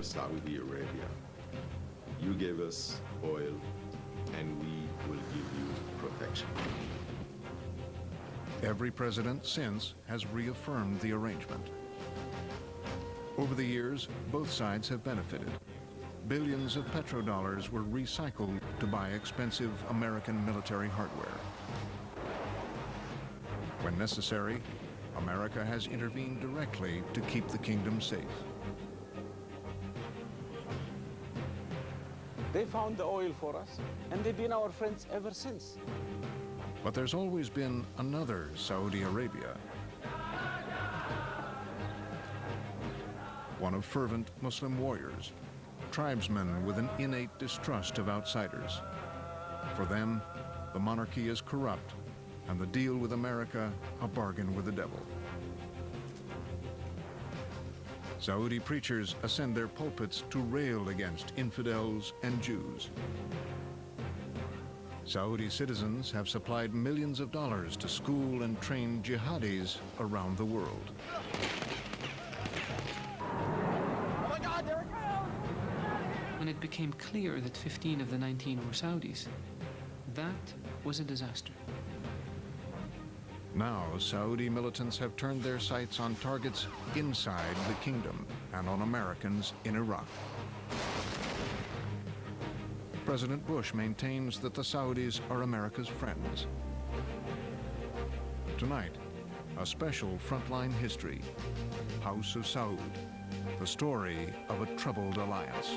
Saudi Arabia. You gave us oil, and we will give you protection. Every president since has reaffirmed the arrangement. Over the years, both sides have benefited. Billions of petrodollars were recycled to buy expensive American military hardware. When necessary, America has intervened directly to keep the kingdom safe. They found the oil for us, and they've been our friends ever since. But there's always been another Saudi Arabia. One of fervent Muslim warriors, tribesmen with an innate distrust of outsiders. For them, the monarchy is corrupt, and the deal with America a bargain with the devil. Saudi preachers ascend their pulpits to rail against infidels and Jews. Saudi citizens have supplied millions of dollars to school and train jihadis around the world. When it became clear that 15 of the 19 were Saudis, that was a disaster. Now, Saudi militants have turned their sights on targets inside the kingdom and on Americans in Iraq. President Bush maintains that the Saudis are America's friends. Tonight, a special Frontline history, House of Saud, the story of a troubled alliance.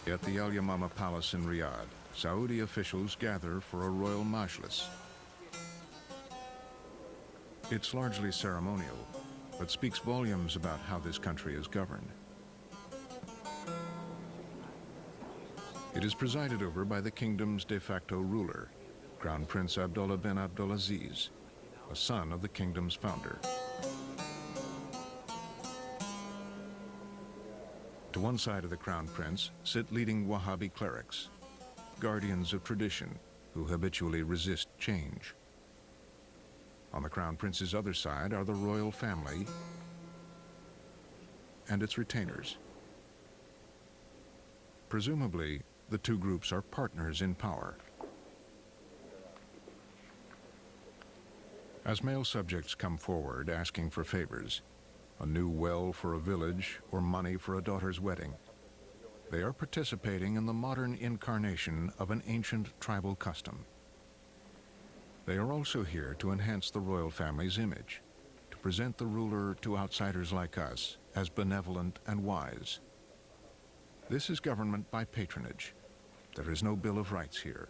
At the Al Yamama Palace in Riyadh, Saudi officials gather for a royal majlis. It's largely ceremonial, but speaks volumes about how this country is governed. It is presided over by the kingdom's de facto ruler, Crown Prince Abdullah bin Abdulaziz, a son of the kingdom's founder. To one side of the Crown Prince sit leading Wahhabi clerics, guardians of tradition who habitually resist change. On the Crown Prince's other side are the royal family and its retainers. Presumably, the two groups are partners in power. As male subjects come forward asking for favors, a new well for a village, or money for a daughter's wedding, they are participating in the modern incarnation of an ancient tribal custom. They are also here to enhance the royal family's image, to present the ruler to outsiders like us as benevolent and wise. This is government by patronage. There is no Bill of Rights here.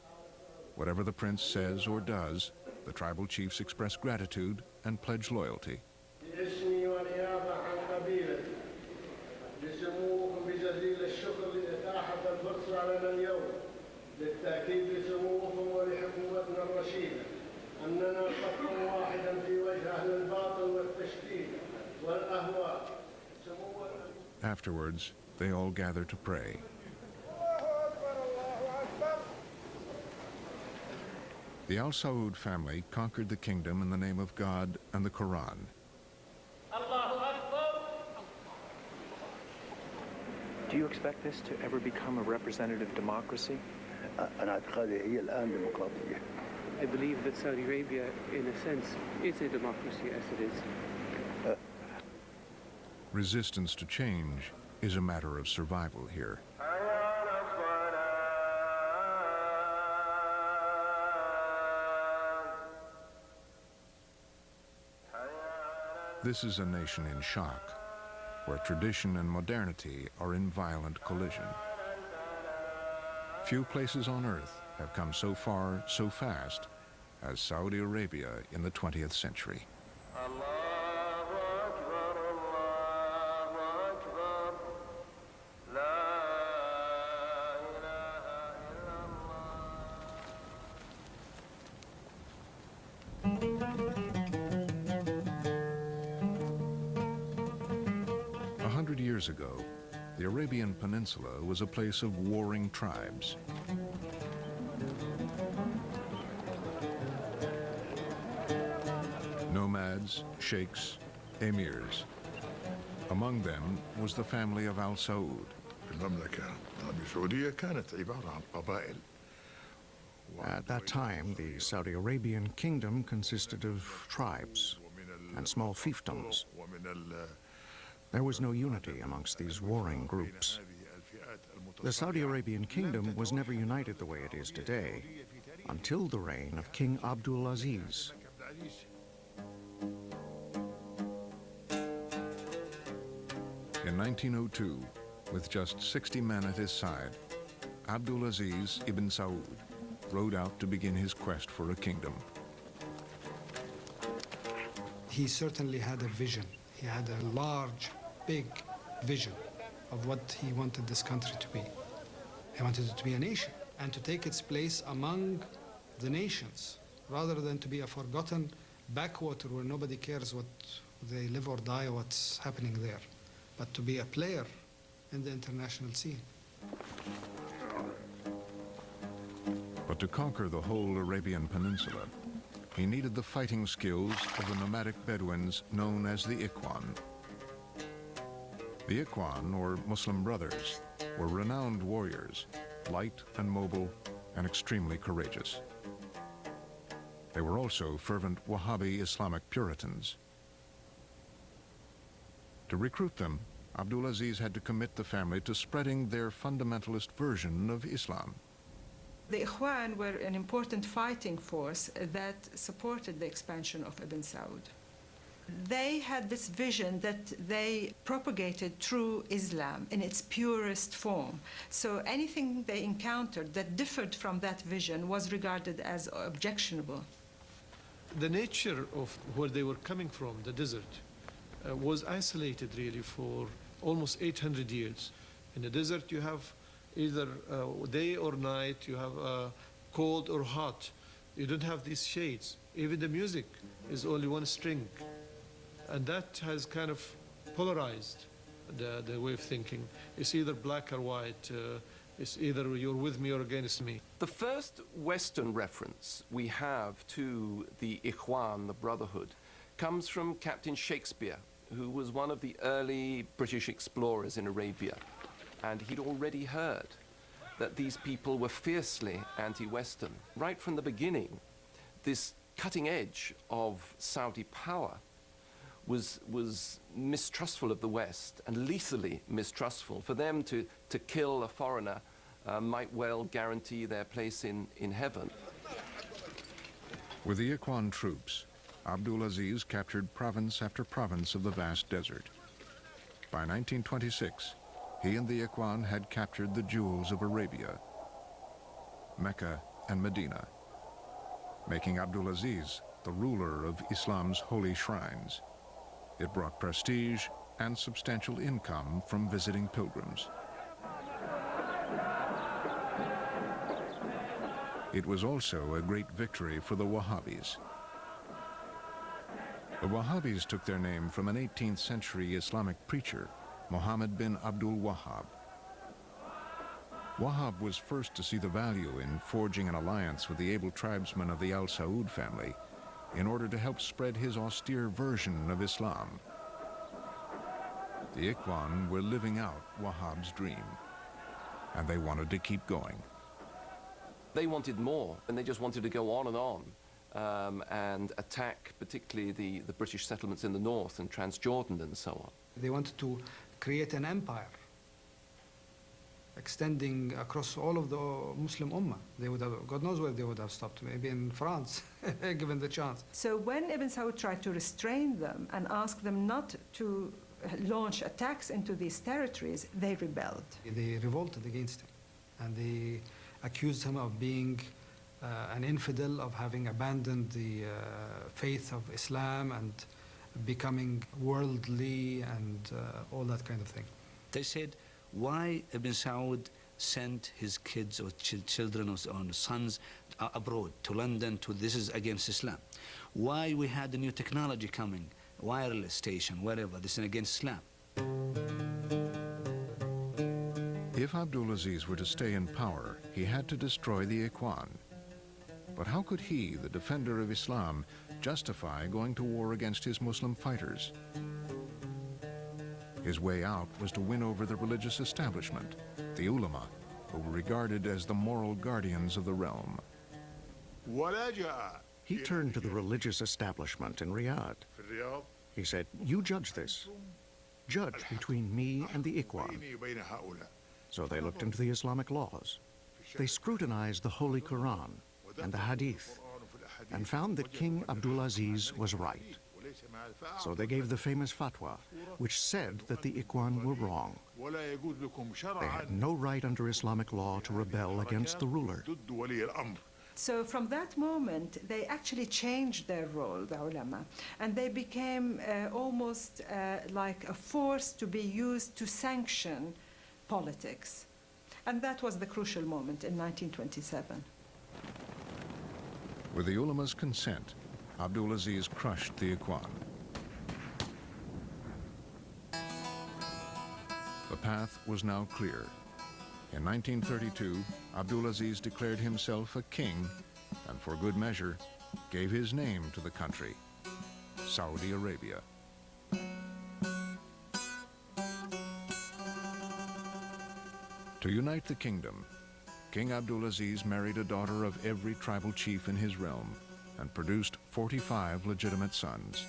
Whatever the prince says or does, the tribal chiefs express gratitude and pledge loyalty. Afterwards, they all gather to pray. The Al Saud family conquered the kingdom in the name of God and the Quran. Do you expect this to ever become a representative democracy? I believe that Saudi Arabia, in a sense, is a democracy as it is. Resistance to change is a matter of survival here. This is a nation in shock, where tradition and modernity are in violent collision. Few places on earth have come so far, so fast, as Saudi Arabia in the 20th century. 100 years ago, the Arabian Peninsula was a place of warring tribes. Nomads, sheikhs, emirs. Among them was the family of Al Saud. At that time, the Saudi Arabian kingdom consisted of tribes and small fiefdoms. There was no unity amongst these warring groups. The Saudi Arabian kingdom was never united the way it is today until the reign of King Abdul Aziz. In 1902, with just 60 men at his side, Abdul Aziz ibn Saud rode out to begin his quest for a kingdom. He certainly had a vision. He had a large, big vision of what he wanted this country to be. He wanted it to be a nation and to take its place among the nations, rather than to be a forgotten backwater where nobody cares what they live or die or what's happening there, but to be a player in the international scene. But to conquer the whole Arabian Peninsula, he needed the fighting skills of the nomadic Bedouins known as the Ikhwan. The Ikhwan, or Muslim Brothers, were renowned warriors, light and mobile and extremely courageous. They were also fervent Wahhabi Islamic Puritans. To recruit them, Abdul Aziz had to commit the family to spreading their fundamentalist version of Islam. The Ikhwan were an important fighting force that supported the expansion of Ibn Saud. They had this vision that they propagated true Islam in its purest form. So anything they encountered that differed from that vision was regarded as objectionable. The nature of where they were coming from, the desert, was isolated really for almost 800 years. In the desert you have either day or night, you have cold or hot. You don't have these shades. Even the music is only one string. And that has kind of polarized the way of thinking. It's either black or white. It's either you're with me or against me. The first Western reference we have to the Ikhwan, the Brotherhood, comes from Captain Shakespeare, who was one of the early British explorers in Arabia. And he'd already heard that these people were fiercely anti-Western. Right from the beginning, this cutting edge of Saudi power was mistrustful of the West and lethally mistrustful. For them to kill a foreigner might well guarantee their place in heaven. With the Ikhwan troops, Abdul Aziz captured province after province of the vast desert. By 1926, he and the Ikhwan had captured the jewels of Arabia, Mecca and Medina, making Abdul Aziz the ruler of Islam's holy shrines. It brought prestige and substantial income from visiting pilgrims. It was also a great victory for the Wahhabis. The Wahhabis took their name from an 18th century Islamic preacher, Muhammad bin Abdul Wahhab. Wahhab was first to see the value in forging an alliance with the able tribesmen of the Al Saud family in order to help spread his austere version of Islam. The Ikhwan were living out Wahhab's dream, and they wanted to keep going. They wanted more, and they just wanted to go on and attack particularly the British settlements in the north and Transjordan and so on. They wanted to create an empire extending across all of the Muslim Ummah. They would have, God knows where they would have stopped, maybe in France, given the chance. So when Ibn Saud tried to restrain them and ask them not to launch attacks into these territories, they rebelled. They revolted against him, and they accused him of being an infidel, of having abandoned the faith of Islam and becoming worldly and all that kind of thing. They said, why Ibn Saud sent his kids or children or sons abroad to London this is against Islam? Why we had the new technology coming, wireless station, whatever, this is against Islam? If Abdulaziz were to stay in power, he had to destroy the Ikhwan. But how could he, the defender of Islam, justify going to war against his Muslim fighters? His way out was to win over the religious establishment, the ulama, who were regarded as the moral guardians of the realm. He turned to the religious establishment in Riyadh. He said, you judge this. Judge between me and the Ikhwan. So they looked into the Islamic laws. They scrutinized the Holy Quran and the Hadith and found that King Abdulaziz was right. So they gave the famous fatwa, which said that the Ikhwan were wrong. They had no right under Islamic law to rebel against the ruler. So from that moment, they actually changed their role, the ulama, and they became almost like a force to be used to sanction politics. And that was the crucial moment in 1927. With the ulama's consent, Abdulaziz crushed the Ikhwan. The path was now clear. In 1932, Abdulaziz declared himself a king and, for good measure, gave his name to the country, Saudi Arabia. To unite the kingdom, King Abdulaziz married a daughter of every tribal chief in his realm and produced 45 legitimate sons.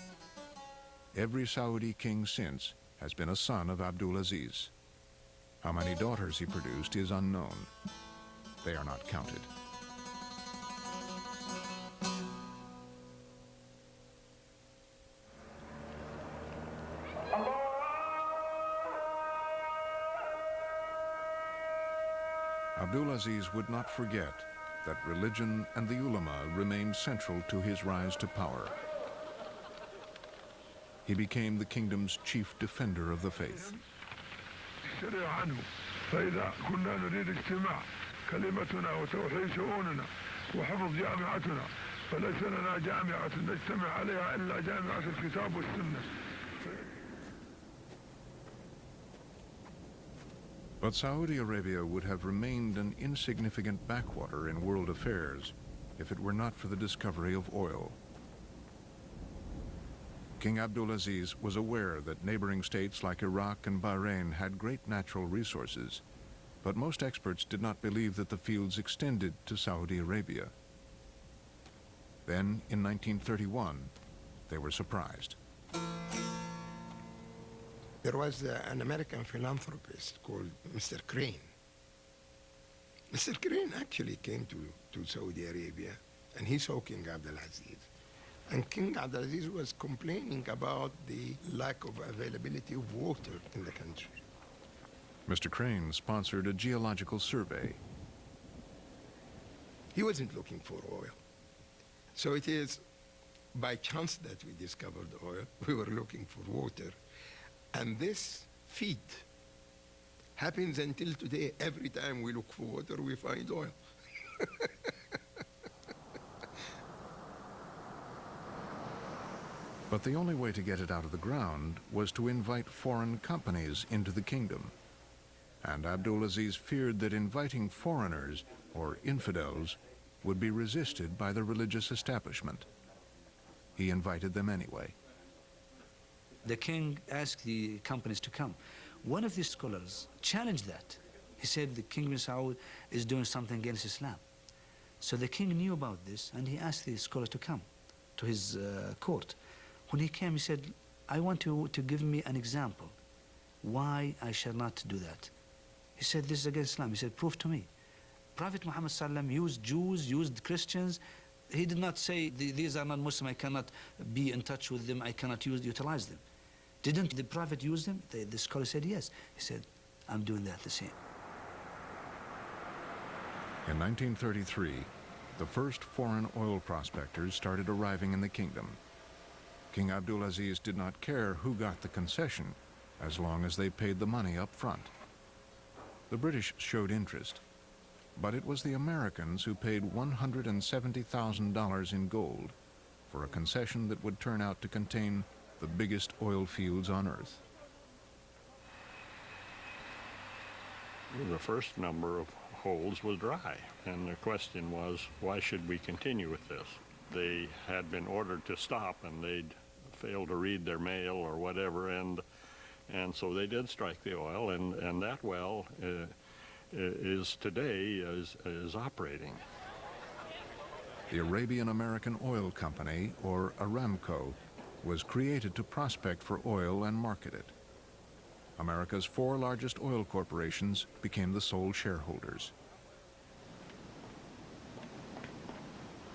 Every Saudi king since has been a son of Abdulaziz. How many daughters he produced is unknown. They are not counted. Abdulaziz would not forget that religion and the ulama remained central to his rise to power. He became the kingdom's chief defender of the faith. فإذا كنا نريد اجتماع كلمتنا وتوحيد شؤوننا وحفظ جامعتنا فليس لنا جامعة نجتمع عليها إلا جامعة الكتاب والسنة. But Saudi Arabia would have remained an insignificant backwater in world affairs if it were not for the discovery of oil. King Abdulaziz was aware that neighboring states like Iraq and Bahrain had great natural resources, but most experts did not believe that the fields extended to Saudi Arabia. Then, in 1931, they were surprised. There was an American philanthropist called Mr. Crane. Mr. Crane actually came to Saudi Arabia, and he saw King Abdulaziz. And King Abdulaziz was complaining about the lack of availability of water in the country. Mr. Crane sponsored a geological survey. He wasn't looking for oil. So it is by chance that we discovered oil. We were looking for water. And this feat happens until today. Every time we look for water, we find oil. But the only way to get it out of the ground was to invite foreign companies into the kingdom. And Abdulaziz feared that inviting foreigners, or infidels, would be resisted by the religious establishment. He invited them anyway. The king asked the companies to come. One of the scholars challenged that. He said the King bin Saud is doing something against Islam. So the king knew about this, and he asked the scholar to come to his court. When he came, he said, I want you to give me an example why I shall not do that. He said, this is against Islam. He said, prove to me. Prophet Muhammad sallam used Jews, used Christians. He did not say, these are not Muslim, I cannot be in touch with them, I cannot utilize them. Didn't the Prophet use them? The scholar said, yes. He said, I'm doing that the same. In 1933, the first foreign oil prospectors started arriving in the kingdom. King Abdulaziz did not care who got the concession, as long as they paid the money up front. The British showed interest, but it was the Americans who paid $170,000 in gold for a concession that would turn out to contain the biggest oil fields on Earth. The first number of holes was dry, and the question was, why should we continue with this? They had been ordered to stop, and they'd failed to read their mail or whatever, and so they did strike the oil, and that well is today is operating. The Arabian American Oil Company, or Aramco, was created to prospect for oil and market it. America's 4 largest oil corporations became the sole shareholders.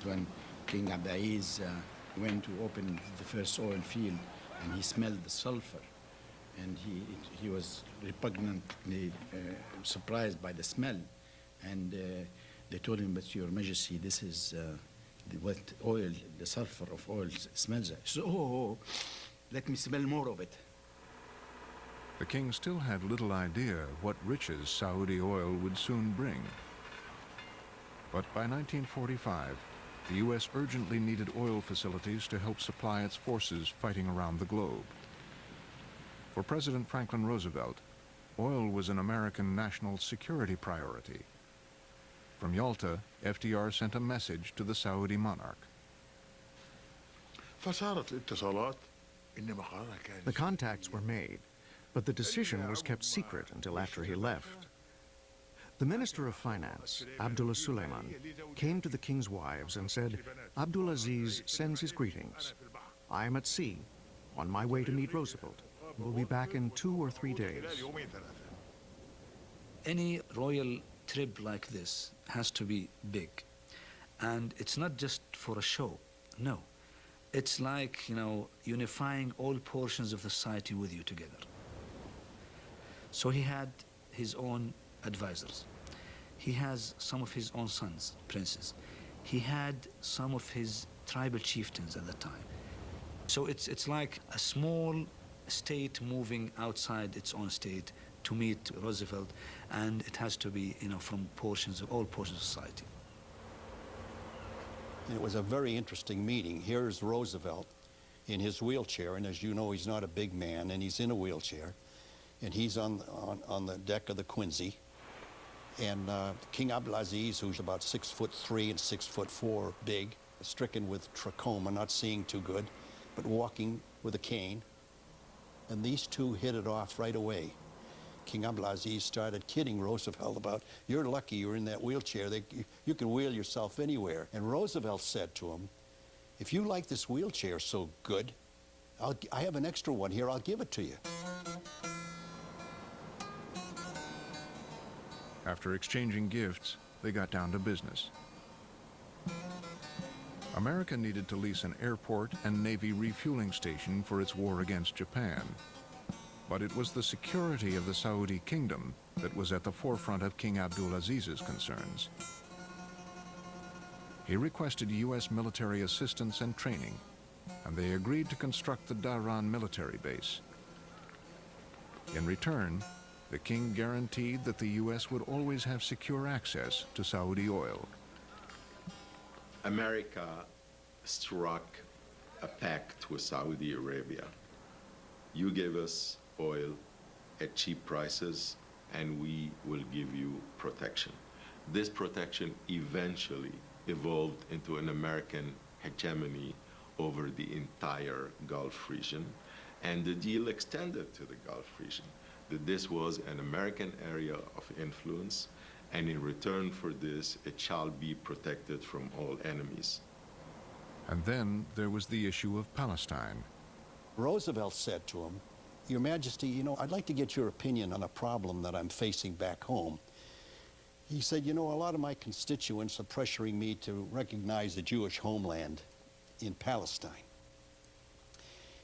When King Abdulaziz went to open the first oil field, and he smelled the sulfur, and he was repugnantly surprised by the smell, and they told him, but Your Majesty, this is what oil, the sulfur of oil smells like. So, oh, let me smell more of it. The king still had little idea what riches Saudi oil would soon bring. But by 1945, the U.S. urgently needed oil facilities to help supply its forces fighting around the globe. For President Franklin Roosevelt, oil was an American national security priority. From Yalta, FDR sent a message to the Saudi monarch. The contacts were made, but the decision was kept secret until after he left. The Minister of Finance, Abdullah Suleiman, came to the king's wives and said, Abdulaziz sends his greetings. I am at sea, on my way to meet Roosevelt. We'll be back in 2 or 3 days. Any royal trip like this has to be big. And it's not just for a show, no. It's like, unifying all portions of the society with you together. So he had his own advisors. He has some of his own sons, princes. He had some of his tribal chieftains at the time. So it's like a small state moving outside its own state to meet Roosevelt, and it has to be, from all portions of society. It was a very interesting meeting. Here's Roosevelt in his wheelchair, and as you know, he's not a big man, and he's in a wheelchair, and he's on the deck of the Quincy, and King Abdulaziz, who's about 6'3" and 6'4", big, stricken with trachoma, not seeing too good, but walking with a cane, and these two hit it off right away. King Abdulaziz started kidding Roosevelt about, you're lucky you're in that wheelchair. You can wheel yourself anywhere. And Roosevelt said to him, if you like this wheelchair so good, I have an extra one here, I'll give it to you. After exchanging gifts, they got down to business. America needed to lease an airport and Navy refueling station for its war against Japan. But it was the security of the Saudi kingdom that was at the forefront of King Abdulaziz's concerns. He requested U.S. military assistance and training, and they agreed to construct the Dhahran military base. In return, the king guaranteed that the U.S. would always have secure access to Saudi oil. America struck a pact with Saudi Arabia. You give us oil at cheap prices, and we will give you protection. This protection eventually evolved into an American hegemony over the entire Gulf region, and the deal extended to the Gulf region. That this was an American area of influence, and in return for this, it shall be protected from all enemies. And then there was the issue of Palestine. Roosevelt said to him, Your Majesty, you know, I'd like to get your opinion on a problem that I'm facing back home. He said, you know, a lot of my constituents are pressuring me to recognize the Jewish homeland in Palestine.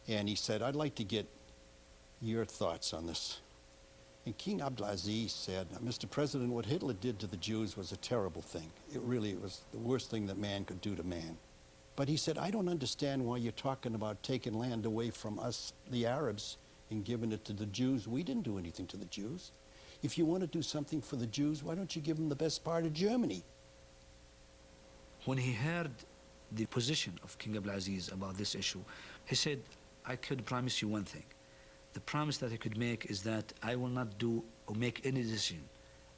And he said, I'd like to get your thoughts on this. And King Abdulaziz said, Mr. President, what Hitler did to the Jews was a terrible thing. It really was the worst thing that man could do to man. But he said, I don't understand why you're talking about taking land away from us, the Arabs, and giving it to the Jews. We didn't do anything to the Jews. If you want to do something for the Jews, why don't you give them the best part of Germany? When he heard the position of King Abdulaziz about this issue, he said, I could promise you one thing. The promise that I could make is that I will not do or make any decision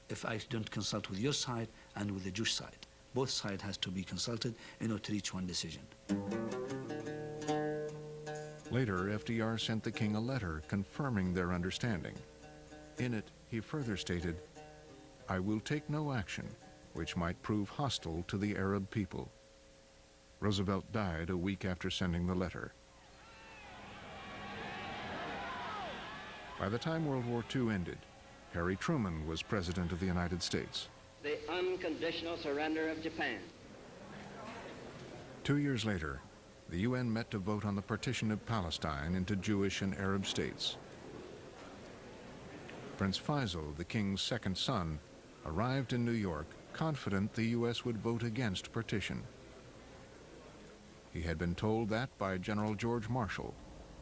if I don't consult with your side and with the Jewish side. Both sides has to be consulted in order to reach one decision. Later, FDR sent the king a letter confirming their understanding. In it, he further stated, I will take no action which might prove hostile to the Arab people. Roosevelt died a week after sending the letter. By the time World War II ended, Harry Truman was President of the United States. The unconditional surrender of Japan. 2 years later, the UN met to vote on the partition of Palestine into Jewish and Arab states. Prince Faisal, the king's second son, arrived in New York confident the U.S. would vote against partition. He had been told that by General George Marshall,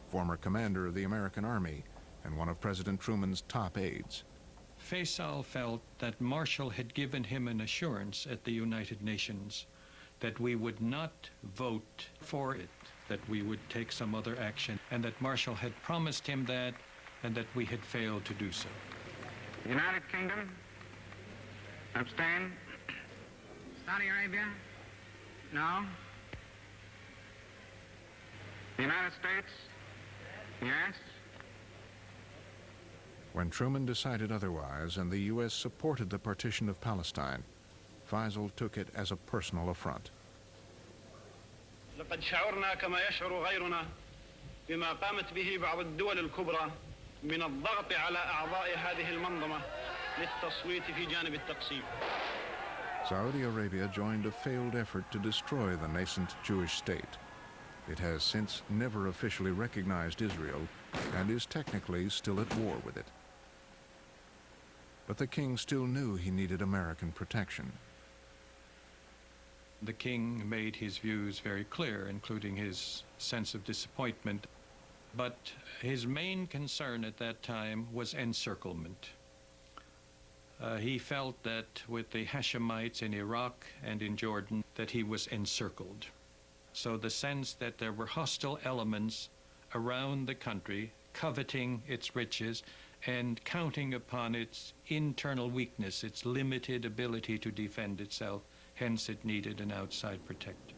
former commander of the American Army and one of President Truman's top aides. Faisal felt that Marshall had given him an assurance at the United Nations that we would not vote for it, that we would take some other action, and that Marshall had promised him that, and that we had failed to do so. The United Kingdom, abstain. Saudi Arabia, no. The United States, yes. When Truman decided otherwise and the U.S. supported the partition of Palestine, Faisal took it as a personal affront. لقد شعرنا كما يشعر غيرنا بما قامت به بعض الدول الكبرى من الضغط على أعضاء هذه المنظمة للتصويت في جانب التقسيم. Saudi Arabia joined a failed effort to destroy the nascent Jewish state. It has since never officially recognized Israel and is technically still at war with it. But the king still knew he needed American protection. The king made his views very clear, including his sense of disappointment. But his main concern at that time was encirclement. He felt that with the Hashemites in Iraq and in Jordan, that he was encircled. So the sense that there were hostile elements around the country, coveting its riches and counting upon its internal weakness, its limited ability to defend itself, hence it needed an outside protector.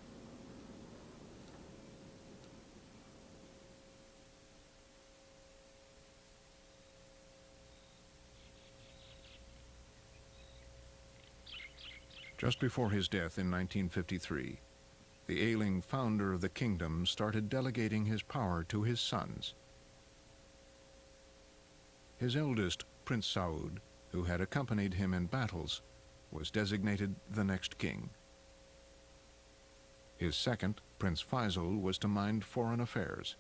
Just before his death in 1953, the ailing founder of the kingdom started delegating his power to his sons. His eldest, Prince Saud, who had accompanied him in battles, was designated the next king. His second, Prince Faisal, was to mind foreign affairs.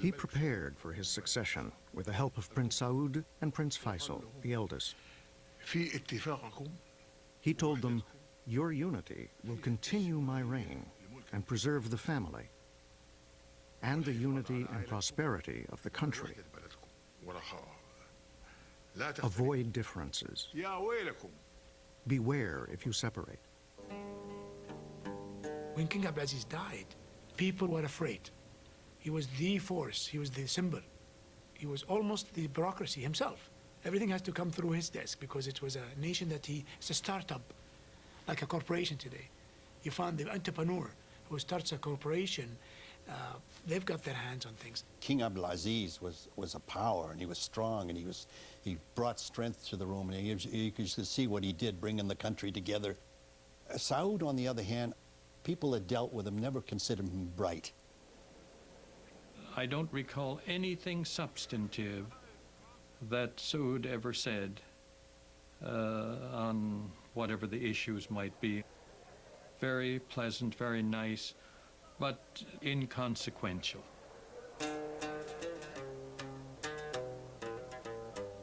He prepared for his succession with the help of Prince Saud and Prince Faisal, the eldest. He told them, your unity will continue my reign and preserve the family and the unity and prosperity of the country. Avoid differences. Beware if you separate. When King Abdulaziz died, people were afraid. He was the force, he was the symbol. He was almost the bureaucracy himself. Everything has to come through his desk because it was a nation that it's a startup, like a corporation today. You find the entrepreneur who starts a corporation, they've got their hands on things. King Abdulaziz was a power, and he was strong, and he brought strength to the room, and you could see what he did, bringing the country together. Saud, on the other hand, people that dealt with him never considered him bright. I don't recall anything substantive that Saud ever said on whatever the issues might be. Very pleasant, very nice, but inconsequential.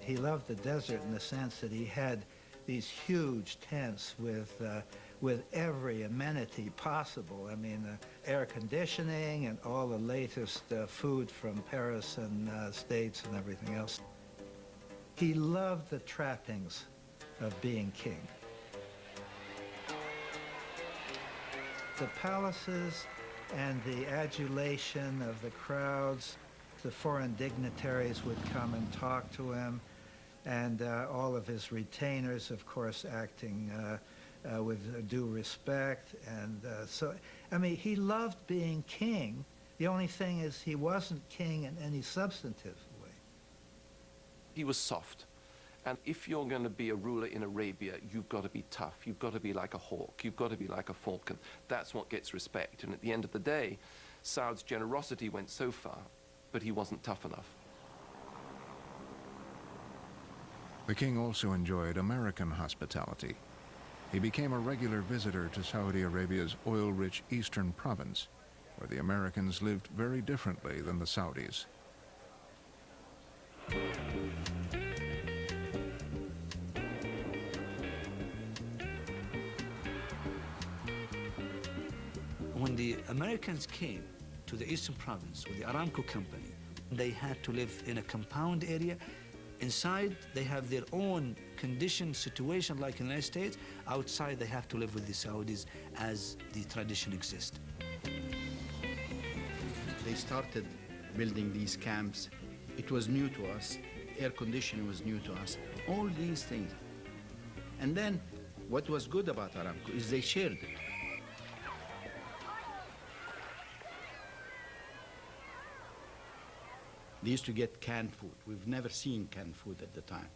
He loved the desert in the sense that he had these huge tents with every amenity possible. I mean, air conditioning and all the latest food from Paris and States and everything else. He loved the trappings of being king. The palaces and the adulation of the crowds, the foreign dignitaries would come and talk to him, and all of his retainers, of course, acting with due respect. And so, I mean, he loved being king. The only thing is he wasn't king in any substantive way. He was soft. And if you're going to be a ruler in Arabia, you've got to be tough. You've got to be like a hawk. You've got to be like a falcon. That's what gets respect. And at the end of the day, Saud's generosity went so far, but he wasn't tough enough. The king also enjoyed American hospitality. He became a regular visitor to Saudi Arabia's oil-rich eastern province, where the Americans lived very differently than the Saudis. When the Americans came to the eastern province with the Aramco company, they had to live in a compound area. Inside, they have their own condition, situation like in the United States. Outside, they have to live with the Saudis as the tradition exists. They started building these camps. It was new to us. Air conditioning was new to us. All these things. And then, what was good about Aramco is they shared it. They used to get canned food. We've never seen canned food at the time.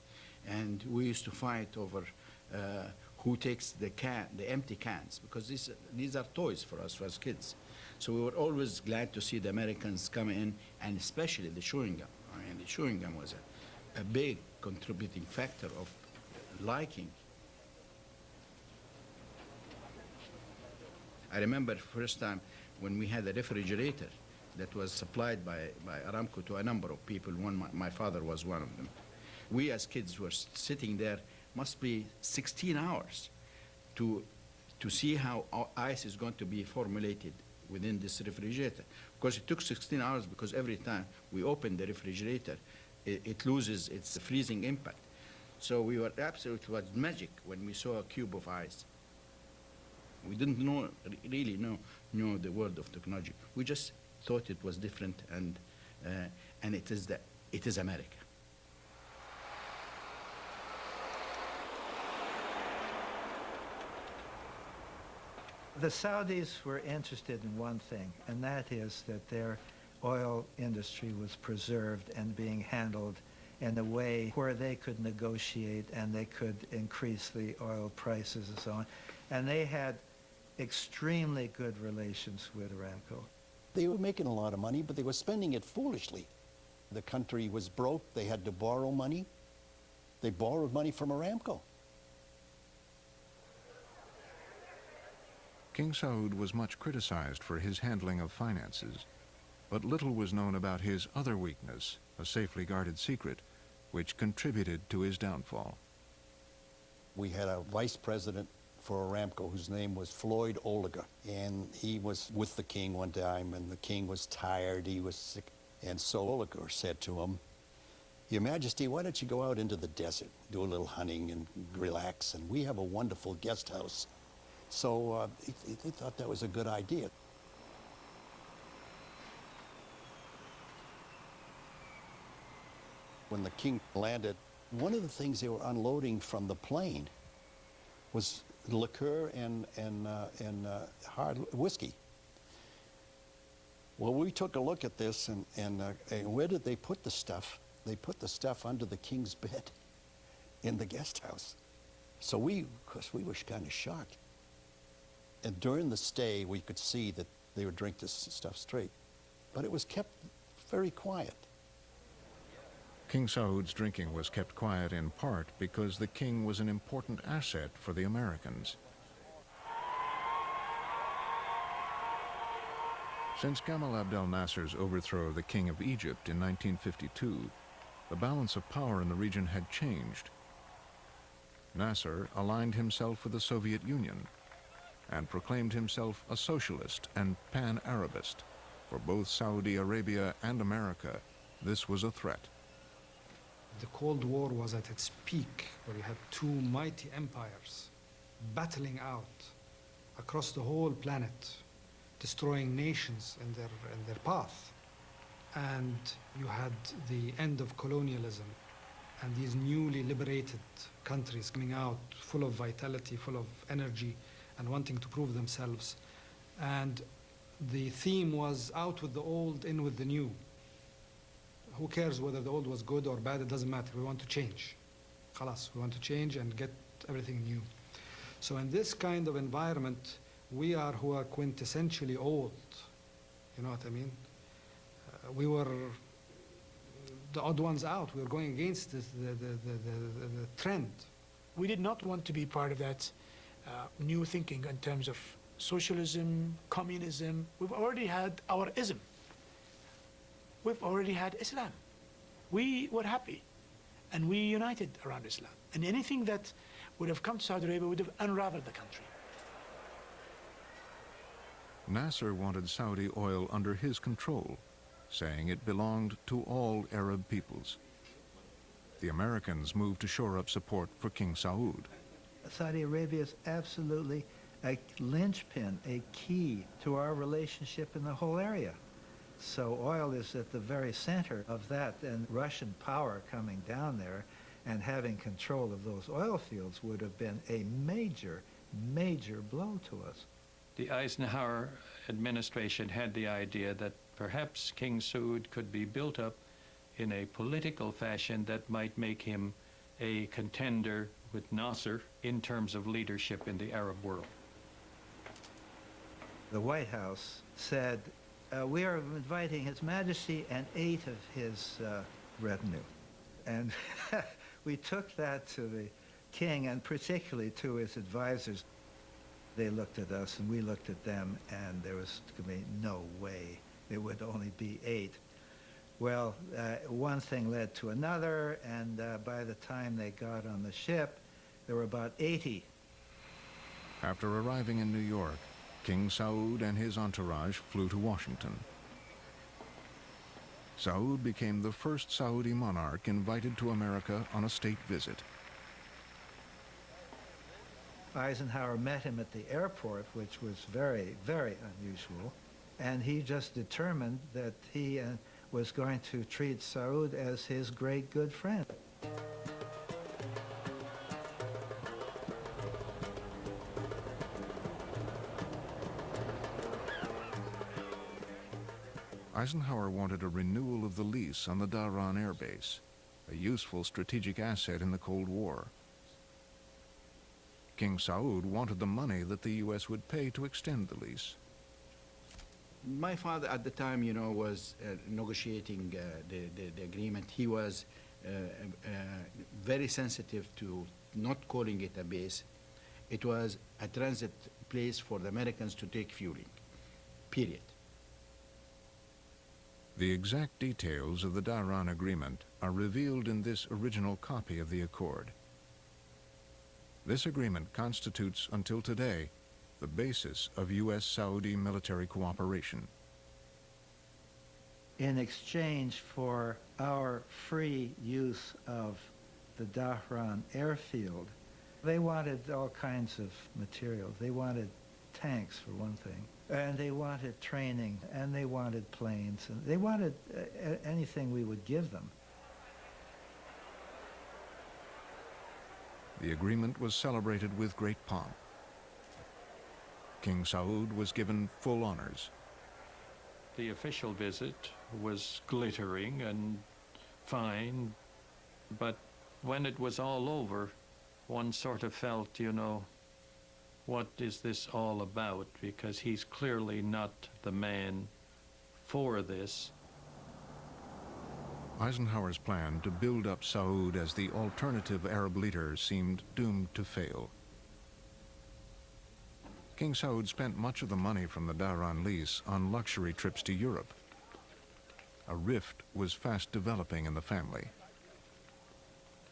And we used to fight over who takes the empty cans, because these are toys for us as kids. So we were always glad to see the Americans come in, and especially the chewing gum. I mean, the chewing gum was a big contributing factor of liking. I remember the first time when we had a refrigerator that was supplied by Aramco to a number of people. My father was one of them. We as kids were sitting there, must be 16 hours to see how ice is going to be formulated within this refrigerator. Of course, it took 16 hours because every time we opened the refrigerator, it loses its freezing impact. So we were absolutely, it was magic when we saw a cube of ice. We didn't really know the world of technology. We just thought it was different, and it is America. The Saudis were interested in one thing, and that is that their oil industry was preserved and being handled in a way where they could negotiate and they could increase the oil prices and so on. And they had extremely good relations with Aramco. They were making a lot of money, but they were spending it foolishly. The country was broke. They had to borrow money. They borrowed money from Aramco. King Saud was much criticized for his handling of finances, but little was known about his other weakness, a safely guarded secret, which contributed to his downfall. We had a vice president for Aramco whose name was Floyd Oliger, and he was with the king one time, and the king was tired, he was sick, and so Oliger said to him, "Your Majesty, why don't you go out into the desert, do a little hunting and relax, and we have a wonderful guest house." So they thought that was a good idea. When the king landed, one of the things they were unloading from the plane was liqueur and hard whiskey. Well, we took a look at this, and where did they put the stuff? They put the stuff under the king's bed in the guest house. So of course, we were kind of shocked. And during the stay, we could see that they would drink this stuff straight. But it was kept very quiet. King Saud's drinking was kept quiet in part because the king was an important asset for the Americans. Since Gamal Abdel Nasser's overthrow of the King of Egypt in 1952, the balance of power in the region had changed. Nasser aligned himself with the Soviet Union and proclaimed himself a socialist and pan-Arabist. For both Saudi Arabia and America, this was a threat. The Cold War was at its peak, where you had two mighty empires battling out across the whole planet, destroying nations in their path. And you had the end of colonialism and these newly liberated countries coming out full of vitality, full of energy, and wanting to prove themselves. And the theme was out with the old, in with the new. Who cares whether the old was good or bad? It doesn't matter. We want to change. Khalas, we want to change and get everything new. So in this kind of environment, we are who are quintessentially old. You know what I mean? We were the odd ones out. We were going against the trend. We did not want to be part of that new thinking in terms of socialism, communism. We've already had our ism. We've already had Islam. We were happy, and we united around Islam. And anything that would have come to Saudi Arabia would have unraveled the country. Nasser wanted Saudi oil under his control, saying it belonged to all Arab peoples. The Americans moved to shore up support for King Saud. Saudi Arabia is absolutely a linchpin, a key to our relationship in the whole area. So oil is at the very center of that, and Russian power coming down there and having control of those oil fields would have been a major, major blow to us. The Eisenhower administration had the idea that perhaps King Saud could be built up in a political fashion that might make him a contender with Nasser in terms of leadership in the Arab world. The White House said, we are inviting His Majesty and 8 of his retinue. And we took that to the king, and particularly to his advisors. They looked at us and we looked at them, and there was going to be no way it would only be 8. Well, one thing led to another, and by the time they got on the ship, there were about 80. After arriving in New York, King Saud and his entourage flew to Washington. Saud became the first Saudi monarch invited to America on a state visit. Eisenhower met him at the airport, which was very, very unusual, and he just determined that he was going to treat Saud as his great good friend. Eisenhower wanted a renewal of the lease on the Dhahran Air Base, a useful strategic asset in the Cold War. King Saud wanted the money that the U.S. would pay to extend the lease. My father at the time, you know, was negotiating the agreement. He was very sensitive to not calling it a base. It was a transit place for the Americans to take fueling, period. The exact details of the Dhahran Agreement are revealed in this original copy of the accord. This agreement constitutes, until today, the basis of U.S.-Saudi military cooperation. In exchange for our free use of the Dhahran airfield, they wanted all kinds of materials. They wanted tanks, for one thing, and they wanted training, and they wanted planes, and they wanted anything we would give them. The agreement was celebrated with great pomp. King Saud was given full honors. The official visit was glittering and fine, but when it was all over, one sort of felt, you know, what is this all about? Because he's clearly not the man for this. Eisenhower's plan to build up Saud as the alternative Arab leader seemed doomed to fail. King Saud spent much of the money from the Dahran lease on luxury trips to Europe. A rift was fast developing in the family.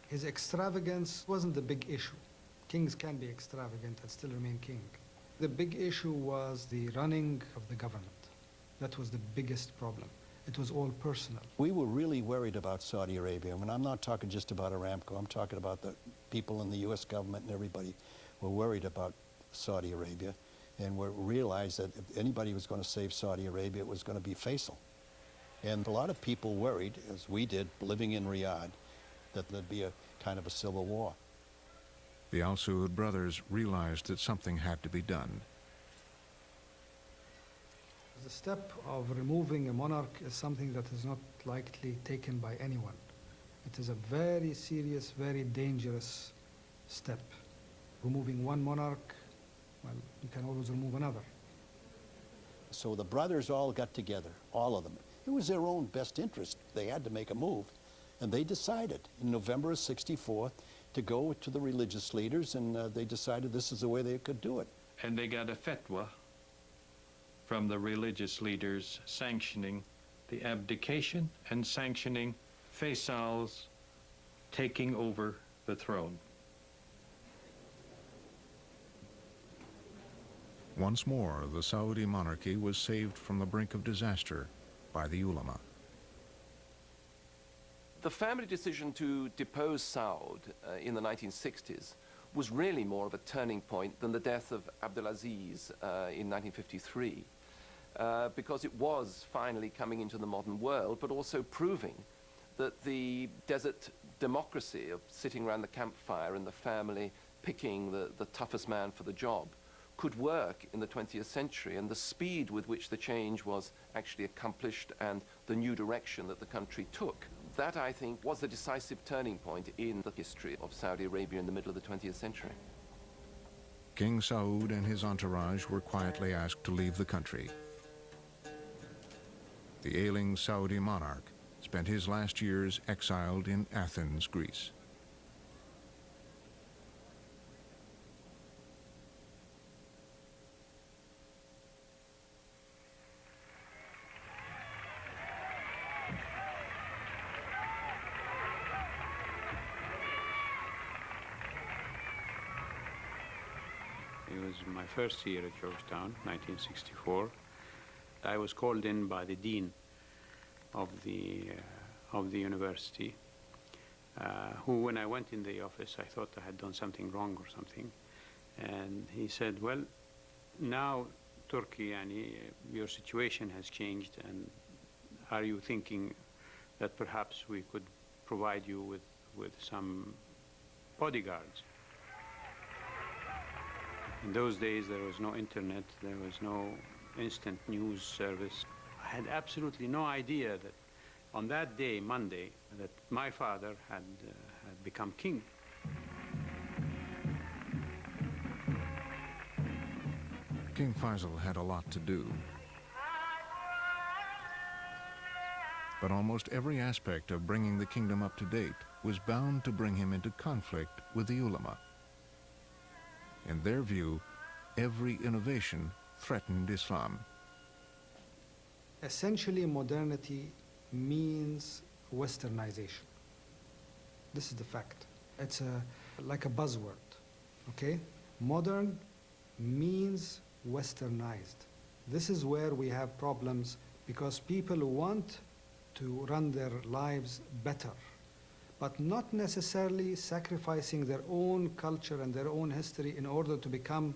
His extravagance wasn't the big issue. Kings can be extravagant and still remain king. The big issue was the running of the government. That was the biggest problem. It was all personal. We were really worried about Saudi Arabia. I mean, I'm not talking just about Aramco. I'm talking about the people in the U.S. government and everybody were worried about Saudi Arabia, and we realized that if anybody was going to save Saudi Arabia, it was going to be Faisal. And a lot of people worried, as we did, living in Riyadh, that there'd be a kind of a civil war. The Al Saud brothers realized that something had to be done. The step of removing a monarch is something that is not lightly taken by anyone. It is a very serious, very dangerous step. Removing one monarch, well, you can always remove another. So the brothers all got together, all of them. It was their own best interest. They had to make a move. And they decided in November of '64 to go to the religious leaders, and they decided this is the way they could do it. And they got a fatwa from the religious leaders sanctioning the abdication and sanctioning Faisal's taking over the throne. Once more, the Saudi monarchy was saved from the brink of disaster by the ulama. The family decision to depose Saud in the 1960s was really more of a turning point than the death of Abdulaziz in 1953, because it was finally coming into the modern world, but also proving that the desert democracy of sitting around the campfire and the family picking the toughest man for the job could work in the 20th century, and the speed with which the change was actually accomplished and the new direction that the country took. That, I think, was the decisive turning point in the history of Saudi Arabia in the middle of the 20th century. King Saud and his entourage were quietly asked to leave the country. The ailing Saudi monarch spent his last years exiled in Athens, Greece. It was my first year at Georgetown, 1964. I was called in by the dean of the university, who, when I went in the office, I thought I had done something wrong or something. And he said, well, now, Turkey, your situation has changed, and are you thinking that perhaps we could provide you with some bodyguards? In those days, there was no internet, there was no instant news service. I had absolutely no idea that on that day, Monday, that my father had become king. King Faisal had a lot to do. But almost every aspect of bringing the kingdom up to date was bound to bring him into conflict with the ulama. In their view, every innovation threatened Islam. Essentially, modernity means westernization. This is the fact. It's like a buzzword, okay? Modern means westernized. This is where we have problems, because people want to run their lives better, but not necessarily sacrificing their own culture and their own history in order to become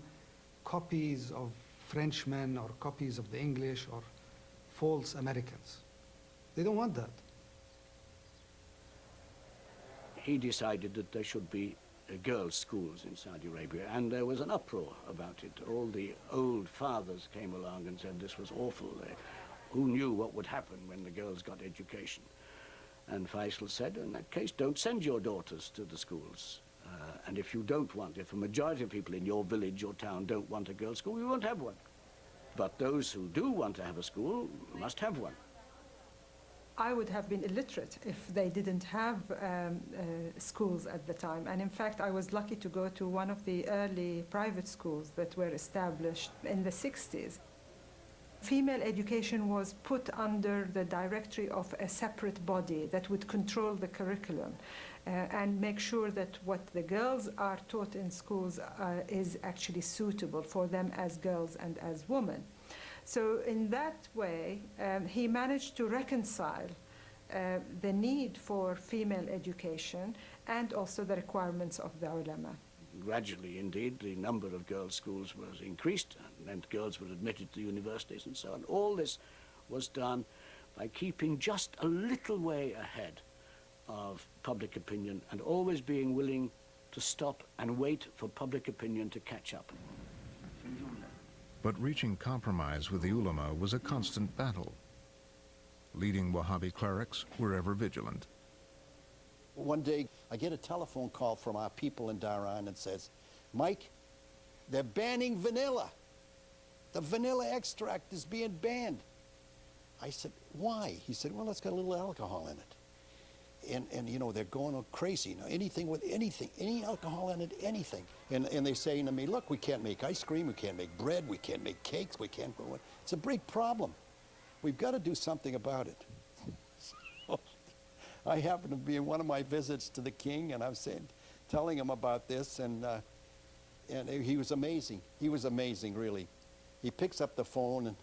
copies of Frenchmen or copies of the English or false Americans. They don't want that. He decided that there should be girls' schools in Saudi Arabia, and there was an uproar about it. All the old fathers came along and said this was awful. Who knew what would happen when the girls got education? And Faisal said, in that case, don't send your daughters to the schools. And if you don't want, if a majority of people in your village or town don't want a girls' school, you won't have one. But those who do want to have a school must have one. I would have been illiterate if they didn't have schools at the time. And in fact, I was lucky to go to one of the early private schools that were established in the 60s. Female education was put under the directory of a separate body that would control the curriculum and make sure that what the girls are taught in schools is actually suitable for them as girls and as women. So in that way, he managed to reconcile the need for female education and also the requirements of the ulama. Gradually, indeed, the number of girls' schools was increased, and girls were admitted to universities and so on. All this was done by keeping just a little way ahead of public opinion and always being willing to stop and wait for public opinion to catch up. But reaching compromise with the ulama was a constant battle. Leading Wahhabi clerics were ever vigilant. One day, I get a telephone call from our people in Dhahran and says, Mike, they're banning vanilla. The vanilla extract is being banned. I said, why? He said, well, it's got a little alcohol in it. And you know, they're going crazy. Now, anything with anything, any alcohol in it, anything. And they're saying to me, look, we can't make ice cream, we can't make bread, we can't make cakes, we can't go. It's a big problem. We've got to do something about it. So I happened to be in one of my visits to the king, and I was telling him about this, and he was amazing. He was amazing, really. He picks up the phone, and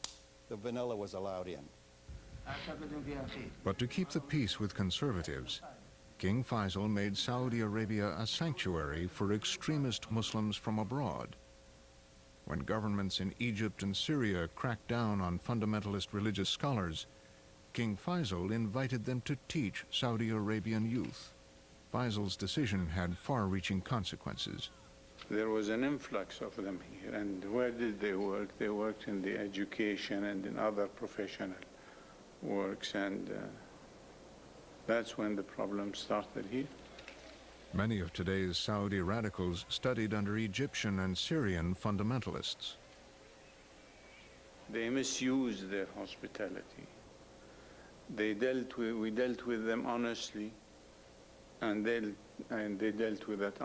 the vanilla was allowed in. But to keep the peace with conservatives, King Faisal made Saudi Arabia a sanctuary for extremist Muslims from abroad. When governments in Egypt and Syria cracked down on fundamentalist religious scholars, King Faisal invited them to teach Saudi Arabian youth. Faisal's decision had far-reaching consequences. There was an influx of them here, and where did they work? They worked in the education and in other professional works, and that's when the problem started here. Many of today's Saudi radicals studied under Egyptian and Syrian fundamentalists. They misused their hospitality. We dealt with them honestly, and they dealt with that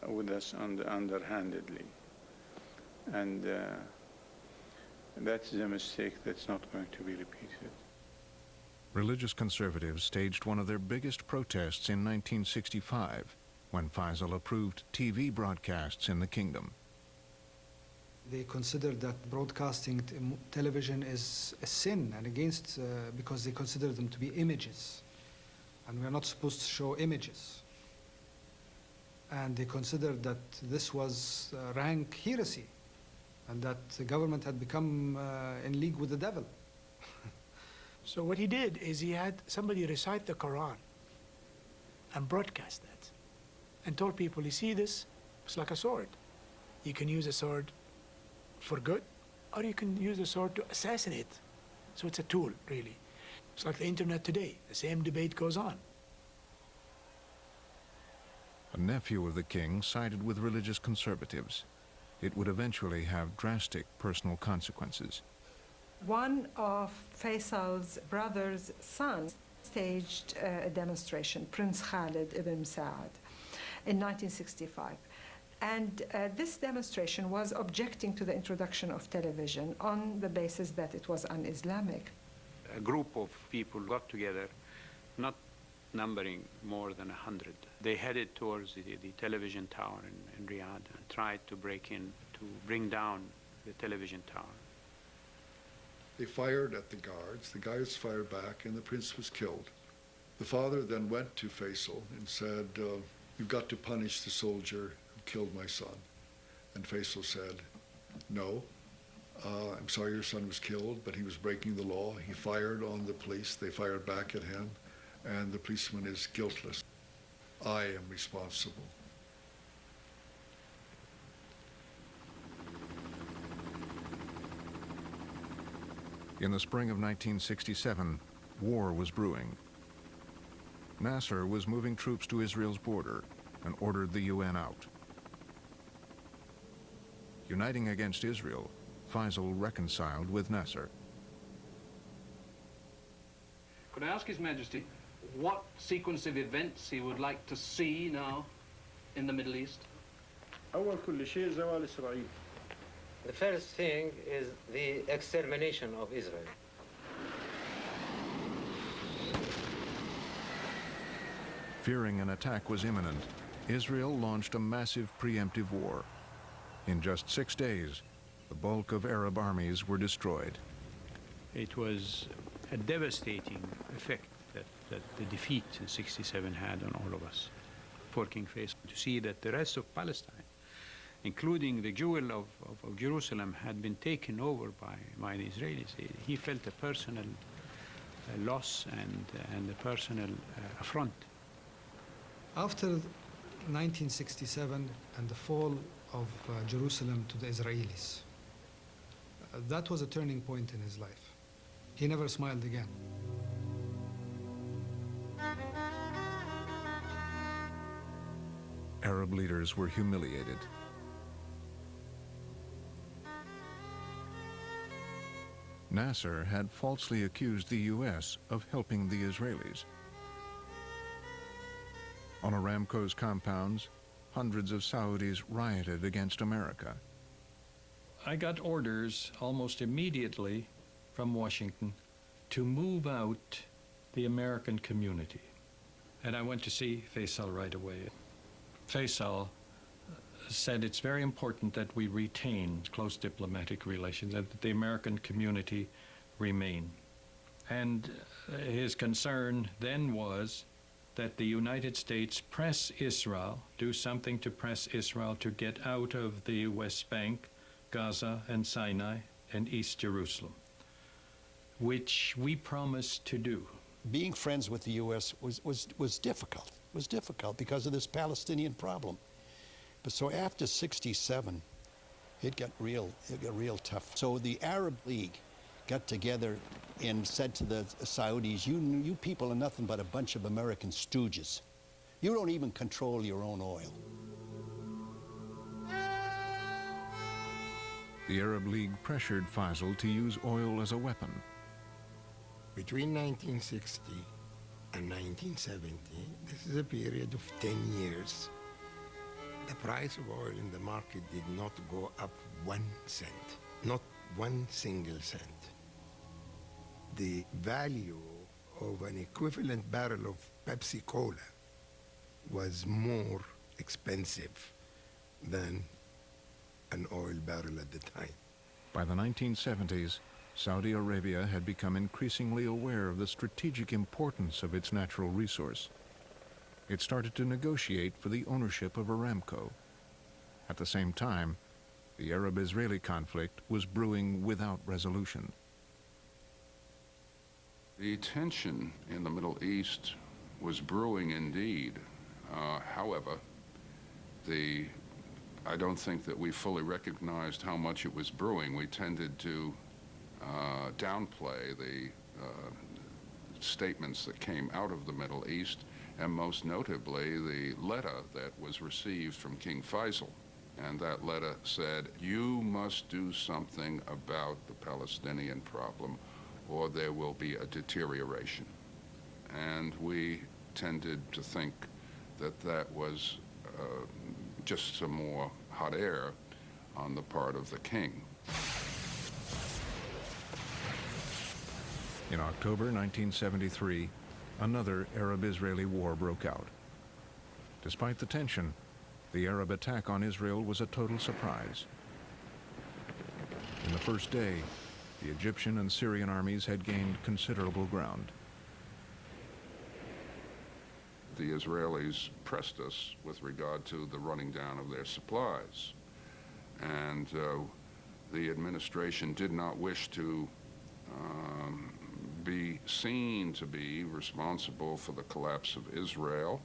with us underhandedly. And that's a mistake that's not going to be repeated. Religious conservatives staged one of their biggest protests in 1965, when Faisal approved TV broadcasts in the kingdom. They considered that broadcasting television is a sin and against, because they consider them to be images. And we are not supposed to show images. And they considered that this was rank heresy, and that the government had become in league with the devil. So what he did is he had somebody recite the Quran and broadcast that and told people, you see this? It's like a sword. You can use a sword for good, or you can use a sword to assassinate. So it's a tool, really. It's like the internet today. The same debate goes on. A nephew of the king sided with religious conservatives. It would eventually have drastic personal consequences. One of Faisal's brother's sons staged a demonstration, Prince Khalid ibn Saad, in 1965. And this demonstration was objecting to the introduction of television on the basis that it was un-Islamic. A group of people got together, not numbering more than 100. They headed towards the television tower in Riyadh and tried to break in to bring down the television tower. They fired at the guards fired back, and the prince was killed. The father then went to Faisal and said, you've got to punish the soldier who killed my son. And Faisal said, no, I'm sorry your son was killed, but he was breaking the law. He fired on the police, they fired back at him, and the policeman is guiltless. I am responsible. In the spring of 1967, war was brewing. Nasser was moving troops to Israel's border, and ordered the UN out. Uniting against Israel, Faisal reconciled with Nasser. Could I ask His Majesty what sequence of events he would like to see now in the Middle East? The first thing is the extermination of Israel. Fearing an attack was imminent, Israel launched a massive preemptive war. In just 6 days, the bulk of Arab armies were destroyed. It was a devastating effect that the defeat in '67 had on all of us. For King Faisal to see that the rest of Palestine, including the jewel of Jerusalem, had been taken over by the Israelis, he felt a personal loss and a personal affront. After 1967 and the fall of Jerusalem to the Israelis, that was a turning point in his life. He never smiled again. Arab leaders were humiliated. Nasser had falsely accused the U.S. of helping the Israelis. On Aramco's compounds, hundreds of Saudis rioted against America. I got orders almost immediately from Washington to move out the American community. And I went to see Faisal right away. Faisal said it's very important that we retain close diplomatic relations, that the American community remain. And his concern then was that the United States press Israel, do something to press Israel to get out of the West Bank, Gaza and Sinai and East Jerusalem, which we promised to do. Being friends with the U.S. was difficult. It was difficult because of this Palestinian problem. But so after '67, it got real tough. So the Arab League got together and said to the Saudis, you people are nothing but a bunch of American stooges. You don't even control your own oil. The Arab League pressured Faisal to use oil as a weapon. Between 1960 and 1970, this is a period of 10 years. The price of oil in the market did not go up 1 cent, not 1 single cent. The value of an equivalent barrel of Pepsi Cola was more expensive than an oil barrel at the time. By the 1970s, Saudi Arabia had become increasingly aware of the strategic importance of its natural resource. It started to negotiate for the ownership of Aramco. At the same time, the Arab-Israeli conflict was brewing without resolution. The tension in the Middle East was brewing indeed. However, I don't think that we fully recognized how much it was brewing. We tended to downplay the statements that came out of the Middle East, and most notably the letter that was received from King Faisal. And that letter said, you must do something about the Palestinian problem or there will be a deterioration. And we tended to think that that was just some more hot air on the part of the king. In October 1973, another Arab-Israeli war broke out. Despite the tension, the Arab attack on Israel was a total surprise. In the first day, the Egyptian and Syrian armies had gained considerable ground. The Israelis pressed us with regard to the running down of their supplies. And the administration did not wish to be seen to be responsible for the collapse of Israel.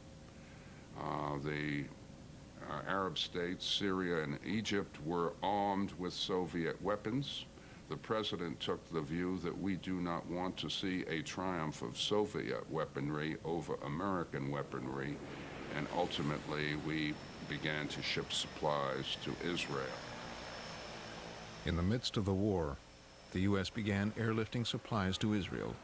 The Arab states, Syria and Egypt, were armed with Soviet weapons. The president took the view that we do not want to see a triumph of Soviet weaponry over American weaponry and ultimately we began to ship supplies to Israel. In the midst of the war, the U.S. began airlifting supplies to Israel.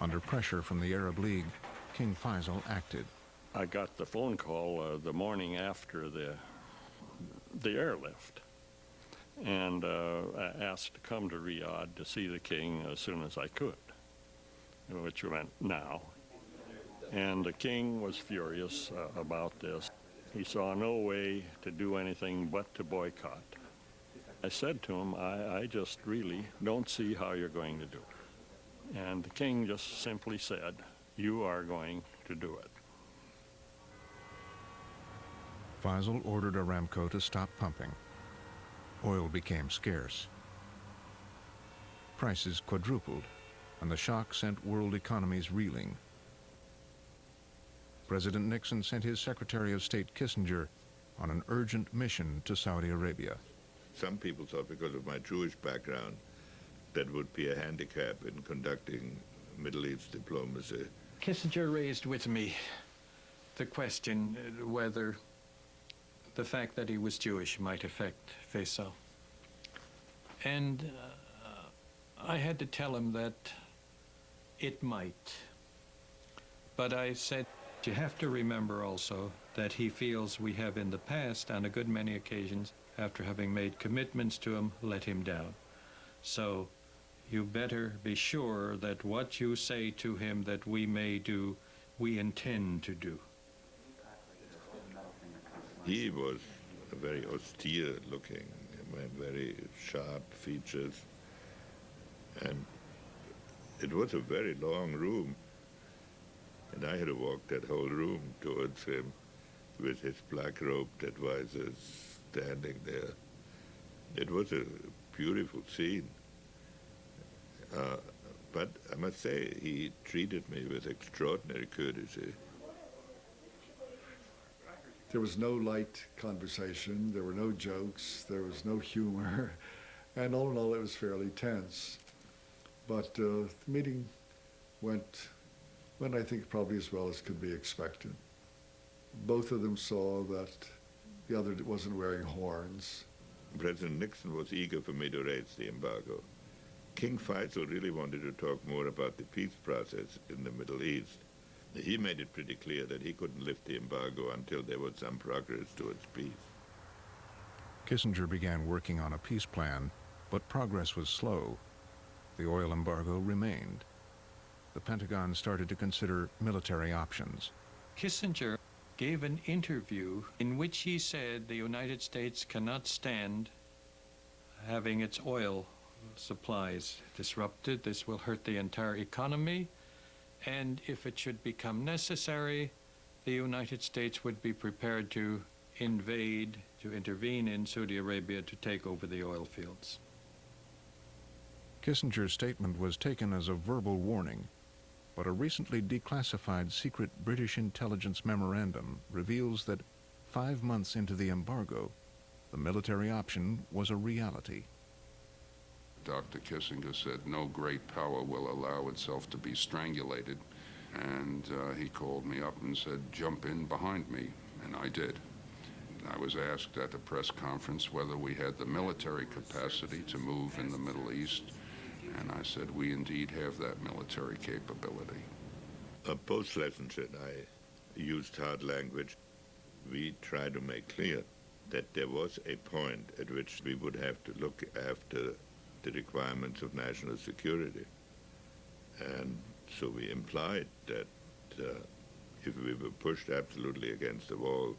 Under pressure from the Arab League, King Faisal acted. I got the phone call the morning after the airlift, and I asked to come to Riyadh to see the king as soon as I could, which meant now. And the king was furious about this. He saw no way to do anything but to boycott. I said to him, I just really don't see how you're going to do it. And the king just simply said, you are going to do it. Faisal ordered Aramco to stop pumping. Oil became scarce. Prices quadrupled, and the shock sent world economies reeling. President Nixon sent his Secretary of State Kissinger on an urgent mission to Saudi Arabia. Some people thought because of my Jewish background that would be a handicap in conducting Middle East diplomacy. Kissinger raised with me the question whether the fact that he was Jewish might affect Faisal. And I had to tell him that it might. But I said, you have to remember also that he feels we have in the past, on a good many occasions, after having made commitments to him, let him down. So you better be sure that what you say to him that we may do, we intend to do. He was very austere looking, very sharp features, and it was a very long room, and I had to walk that whole room towards him with his black-robed advisors standing there. It was a beautiful scene, but I must say he treated me with extraordinary courtesy. There was no light conversation, there were no jokes, there was no humor, and all in all it was fairly tense. But the meeting went I think probably as well as could be expected. Both of them saw that the other wasn't wearing horns. President Nixon was eager for me to raise the embargo. King Faisal really wanted to talk more about the peace process in the Middle East. He made it pretty clear that he couldn't lift the embargo until there was some progress towards peace. Kissinger began working on a peace plan, but progress was slow. The oil embargo remained. The Pentagon started to consider military options. Kissinger gave an interview in which he said the United States cannot stand having its oil supplies disrupted. This will hurt the entire economy. And if it should become necessary, the United States would be prepared to invade, to intervene in Saudi Arabia to take over the oil fields. Kissinger's statement was taken as a verbal warning, but a recently declassified secret British intelligence memorandum reveals that 5 months into the embargo, the military option was a reality. Dr. Kissinger said no great power will allow itself to be strangulated, and he called me up and said, jump in behind me, and I did. I was asked at a press conference whether we had the military capacity to move in the Middle East, and I said we indeed have that military capability. Post-Schlesinger, I used hard language. We tried to make clear that there was a point at which we would have to look after the requirements of national security. And so we implied that if we were pushed absolutely against the wall,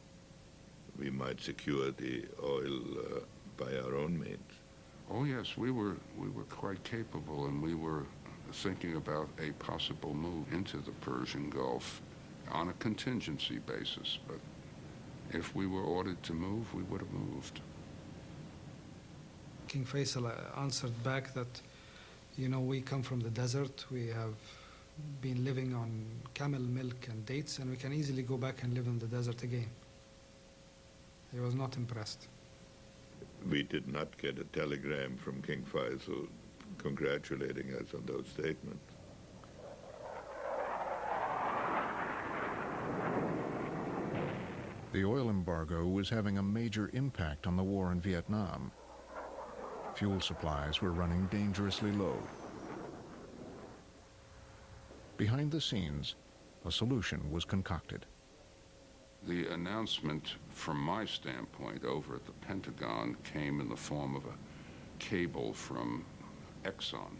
we might secure the oil by our own means. Oh yes, we were quite capable, and we were thinking about a possible move into the Persian Gulf on a contingency basis, but if we were ordered to move, we would have moved. King Faisal answered back that, we come from the desert, we have been living on camel milk and dates, and we can easily go back and live in the desert again. He was not impressed. We did not get a telegram from King Faisal congratulating us on those statements. The oil embargo was having a major impact on the war in Vietnam. Fuel supplies were running dangerously low. Behind the scenes, a solution was concocted. The announcement, from my standpoint, over at the Pentagon came in the form of a cable from Exxon,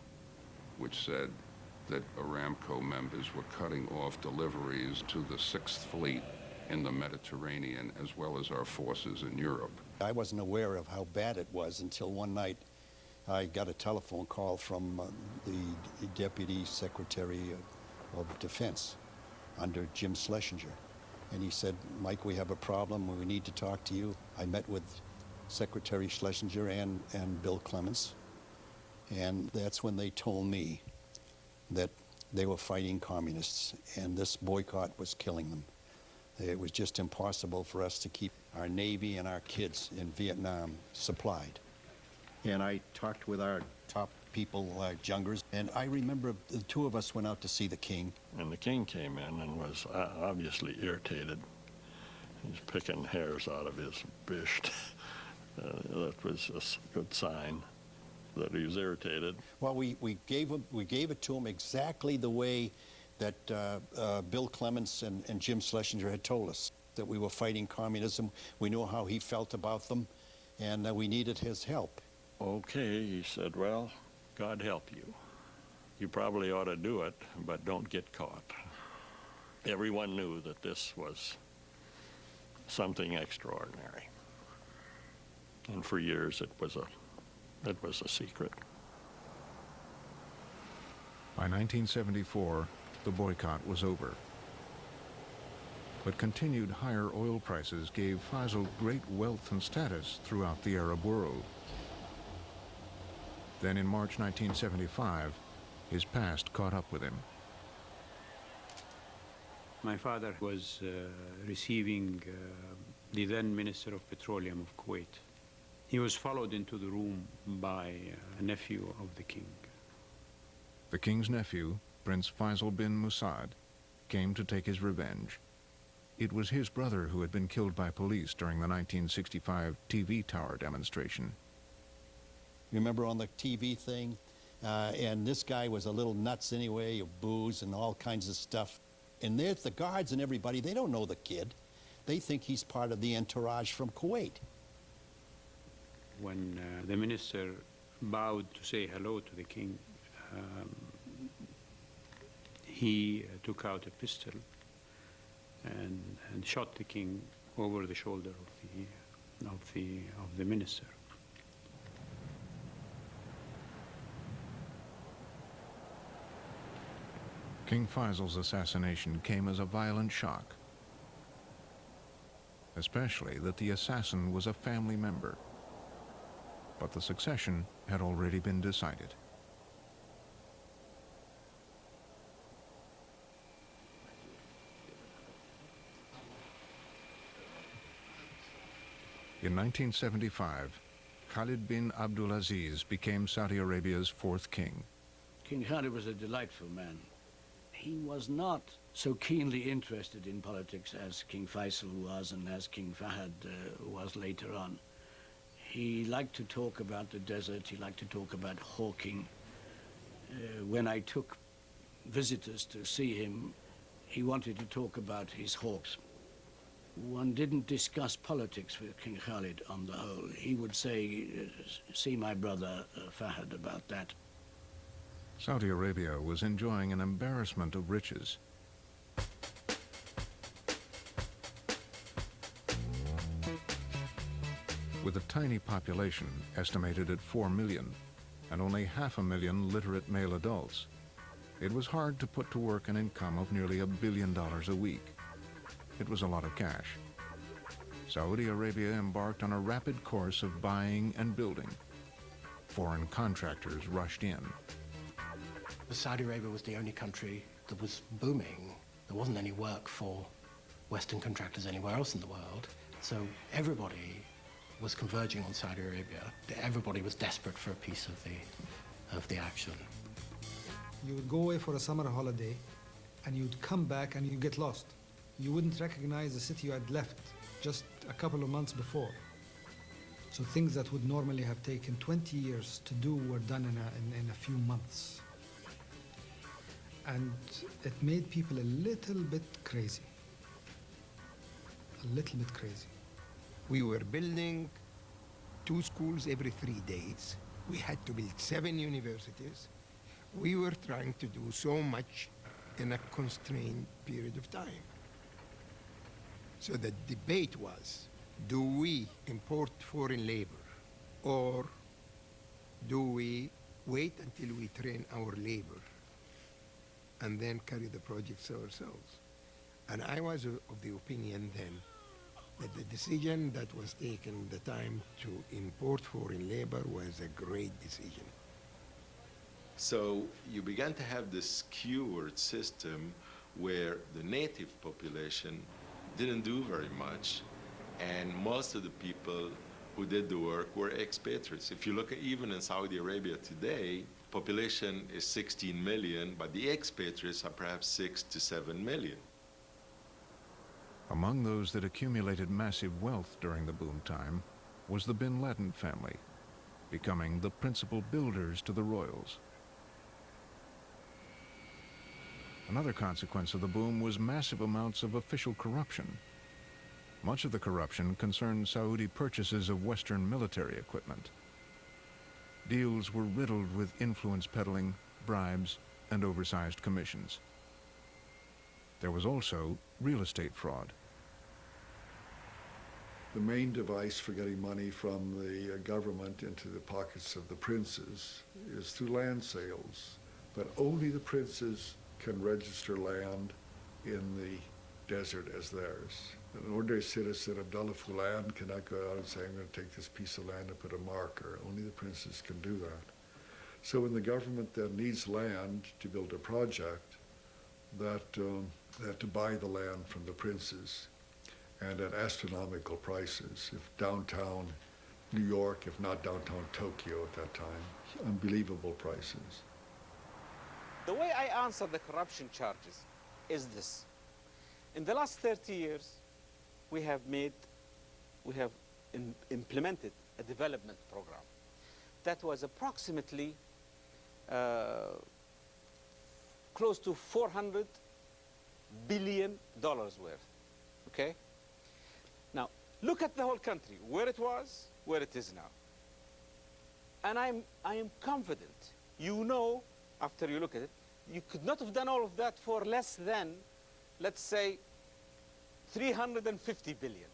which said that Aramco members were cutting off deliveries to the 6th Fleet in the Mediterranean, as well as our forces in Europe. I wasn't aware of how bad it was until one night I got a telephone call from the Deputy Secretary of Defense under Jim Schlesinger. And he said, Mike, we have a problem. We need to talk to you. I met with Secretary Schlesinger and Bill Clements. And that's when they told me that they were fighting communists and this boycott was killing them. It was just impossible for us to keep our Navy and our kids in Vietnam supplied. And I talked with our top people, Jungers, and I remember the two of us went out to see the King. And the King came in and was obviously irritated. He's picking hairs out of his bisht. That was a good sign that he was irritated. Well, we gave it to him exactly the way that Bill Clements and Jim Schlesinger had told us, that we were fighting communism. We knew how he felt about them, and we needed his help. Okay, he said, well, God help you. You probably ought to do it, but don't get caught. Everyone knew that this was something extraordinary. And for years it was a secret. By 1974, the boycott was over. But continued higher oil prices gave Faisal great wealth and status throughout the Arab world. Then in March 1975, his past caught up with him. My father was receiving the then Minister of Petroleum of Kuwait. He was followed into the room by a nephew of the king. The king's nephew, Prince Faisal bin Musaad, came to take his revenge. It was his brother who had been killed by police during the 1965 TV tower demonstration. Remember on the TV thing? And this guy was a little nuts anyway, of booze and all kinds of stuff. And there's the guards and everybody, they don't know the kid. They think he's part of the entourage from Kuwait. When the minister bowed to say hello to the king, he took out a pistol and shot the king over the shoulder of the minister. King Faisal's assassination came as a violent shock, especially that the assassin was a family member. But the succession had already been decided. In 1975, Khalid bin Abdulaziz became Saudi Arabia's fourth king. King Khalid was a delightful man. He was not so keenly interested in politics as King Faisal was and as King Fahd was later on. He liked to talk about the desert, he liked to talk about hawking. When I took visitors to see him, he wanted to talk about his hawks. One didn't discuss politics with King Khalid on the whole. He would say, see my brother Fahd about that. Saudi Arabia was enjoying an embarrassment of riches. With a tiny population estimated at 4 million and only 500,000 literate male adults, it was hard to put to work an income of nearly $1 billion a week. It was a lot of cash. Saudi Arabia embarked on a rapid course of buying and building. Foreign contractors rushed in. Saudi Arabia was the only country that was booming. There wasn't any work for Western contractors anywhere else in the world. So everybody was converging on Saudi Arabia. Everybody was desperate for a piece of the action. You would go away for a summer holiday, and you'd come back and you'd get lost. You wouldn't recognize the city you had left. just a couple of months before. So things that would normally have taken 20 years to do were done in a few months. And it made people a little bit crazy. A little bit crazy. We were building 2 schools every 3 days. We had to build 7 universities. We were trying to do so much in a constrained period of time. So the debate was, do we import foreign labor, or do we wait until we train our labor and then carry the projects ourselves? And I was of the opinion then that the decision that was taken at the time to import foreign labor was a great decision. So you began to have this skewed system where the native population didn't do very much, and most of the people who did the work were expatriates. If you look at even in Saudi Arabia today, population is 16 million, but the expatriates are perhaps 6 to 7 million. Among those that accumulated massive wealth during the boom time was the bin Laden family, becoming the principal builders to the royals. Another consequence of the boom was massive amounts of official corruption. Much of the corruption concerned Saudi purchases of Western military equipment. Deals were riddled with influence peddling, bribes, and oversized commissions. There was also real estate fraud. The main device for getting money from the government into the pockets of the princes is through land sales. But only the princes can register land in the desert as theirs. An ordinary citizen of Dala Fulan cannot go out and say, I'm going to take this piece of land and put a marker. Only the princes can do that. So when the government then needs land to build a project, that they have to buy the land from the princes, and at astronomical prices. If downtown New York, if not downtown Tokyo at that time, unbelievable prices. The way I answer the corruption charges is this. In the last 30 years, we have implemented a development program that was approximately close to $400 billion worth, okay? Now, look at the whole country, where it was, where it is now. And I am confident, you know, after you look at it, you could not have done all of that for less than, let's say, 350 billion.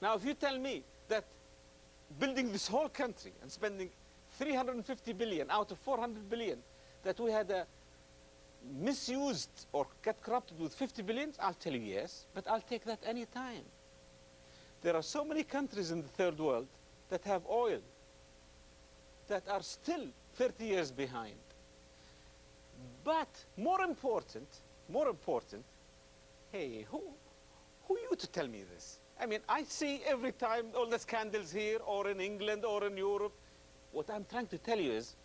Now, if you tell me that building this whole country and spending 350 billion out of 400 billion, that we had misused or got corrupted with 50 billion, I'll tell you yes, but I'll take that any time. There are so many countries in the third world that have oil that are still 30 years behind. But more important, hey, who are you to tell me this? I mean, I see every time all the scandals here or in England or in Europe. What I'm trying to tell you is,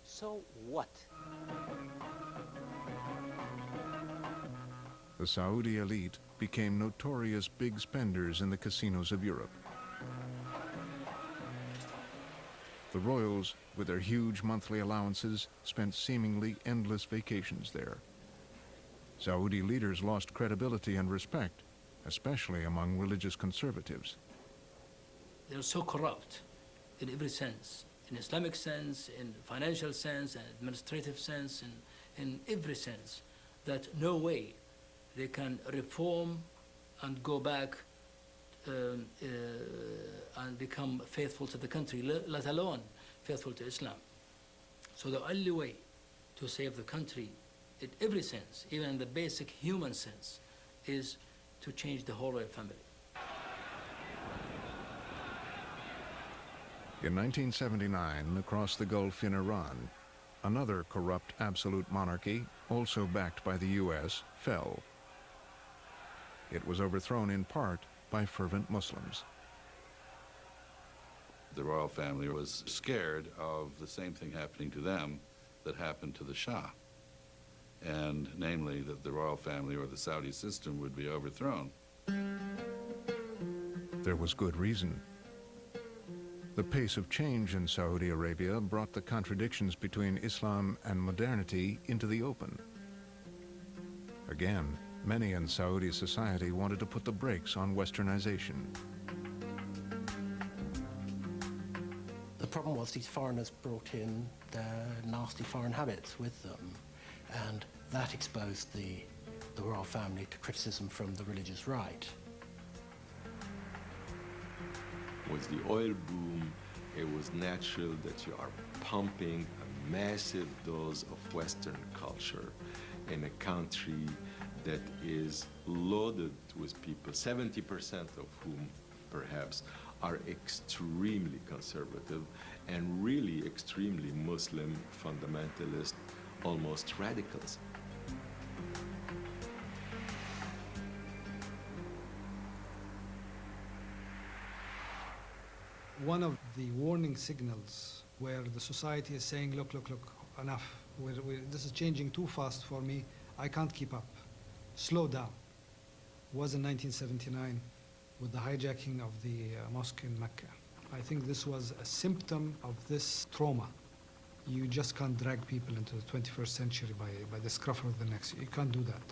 so what? The Saudi elite became notorious big spenders in the casinos of Europe. The royals, with their huge monthly allowances, spent seemingly endless vacations there. Saudi leaders lost credibility and respect, especially among religious conservatives. They're so corrupt in every sense, in Islamic sense, in financial sense, and administrative sense, in every sense, that no way they can reform and go back and become faithful to the country, let alone faithful to Islam. So the only way to save the country in every sense, even in the basic human sense, is to change the whole royal family. In 1979, across the Gulf in Iran, another corrupt absolute monarchy, also backed by the U.S., fell. It was overthrown in part by fervent Muslims. The royal family was scared of the same thing happening to them that happened to the Shah, and namely that the royal family or the Saudi system would be overthrown. There was good reason. The pace of change in Saudi Arabia brought the contradictions between Islam and modernity into the open. Again, many in Saudi society wanted to put the brakes on westernization. The problem was these foreigners brought in their nasty foreign habits with them, and that exposed the royal family to criticism from the religious right. With the oil boom, it was natural that you are pumping a massive dose of Western culture in a country that is loaded with people, 70% of whom perhaps are extremely conservative and really extremely Muslim, fundamentalist, almost radicals. One of the warning signals where the society is saying, look, enough. This is changing too fast for me. I can't keep up. Slow down. Was in 1979 with the hijacking of the mosque in Mecca. I think this was a symptom of this trauma. You just can't drag people into the 21st century by the scruff of the neck. You can't do that.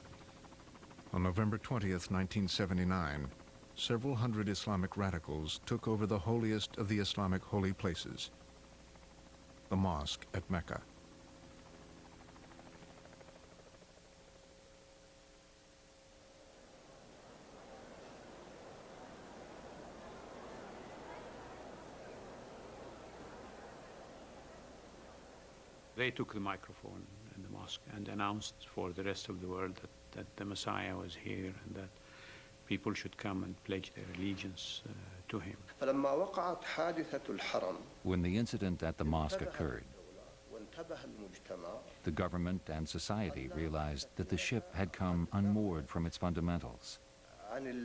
On November 20th, 1979, several hundred Islamic radicals took over the holiest of the Islamic holy places, the mosque at Mecca. They took the microphone in the mosque and announced for the rest of the world that the Messiah was here and that people should come and pledge their allegiance to him. When the incident at the mosque occurred, the government and society realized that the ship had come unmoored from its fundamentals.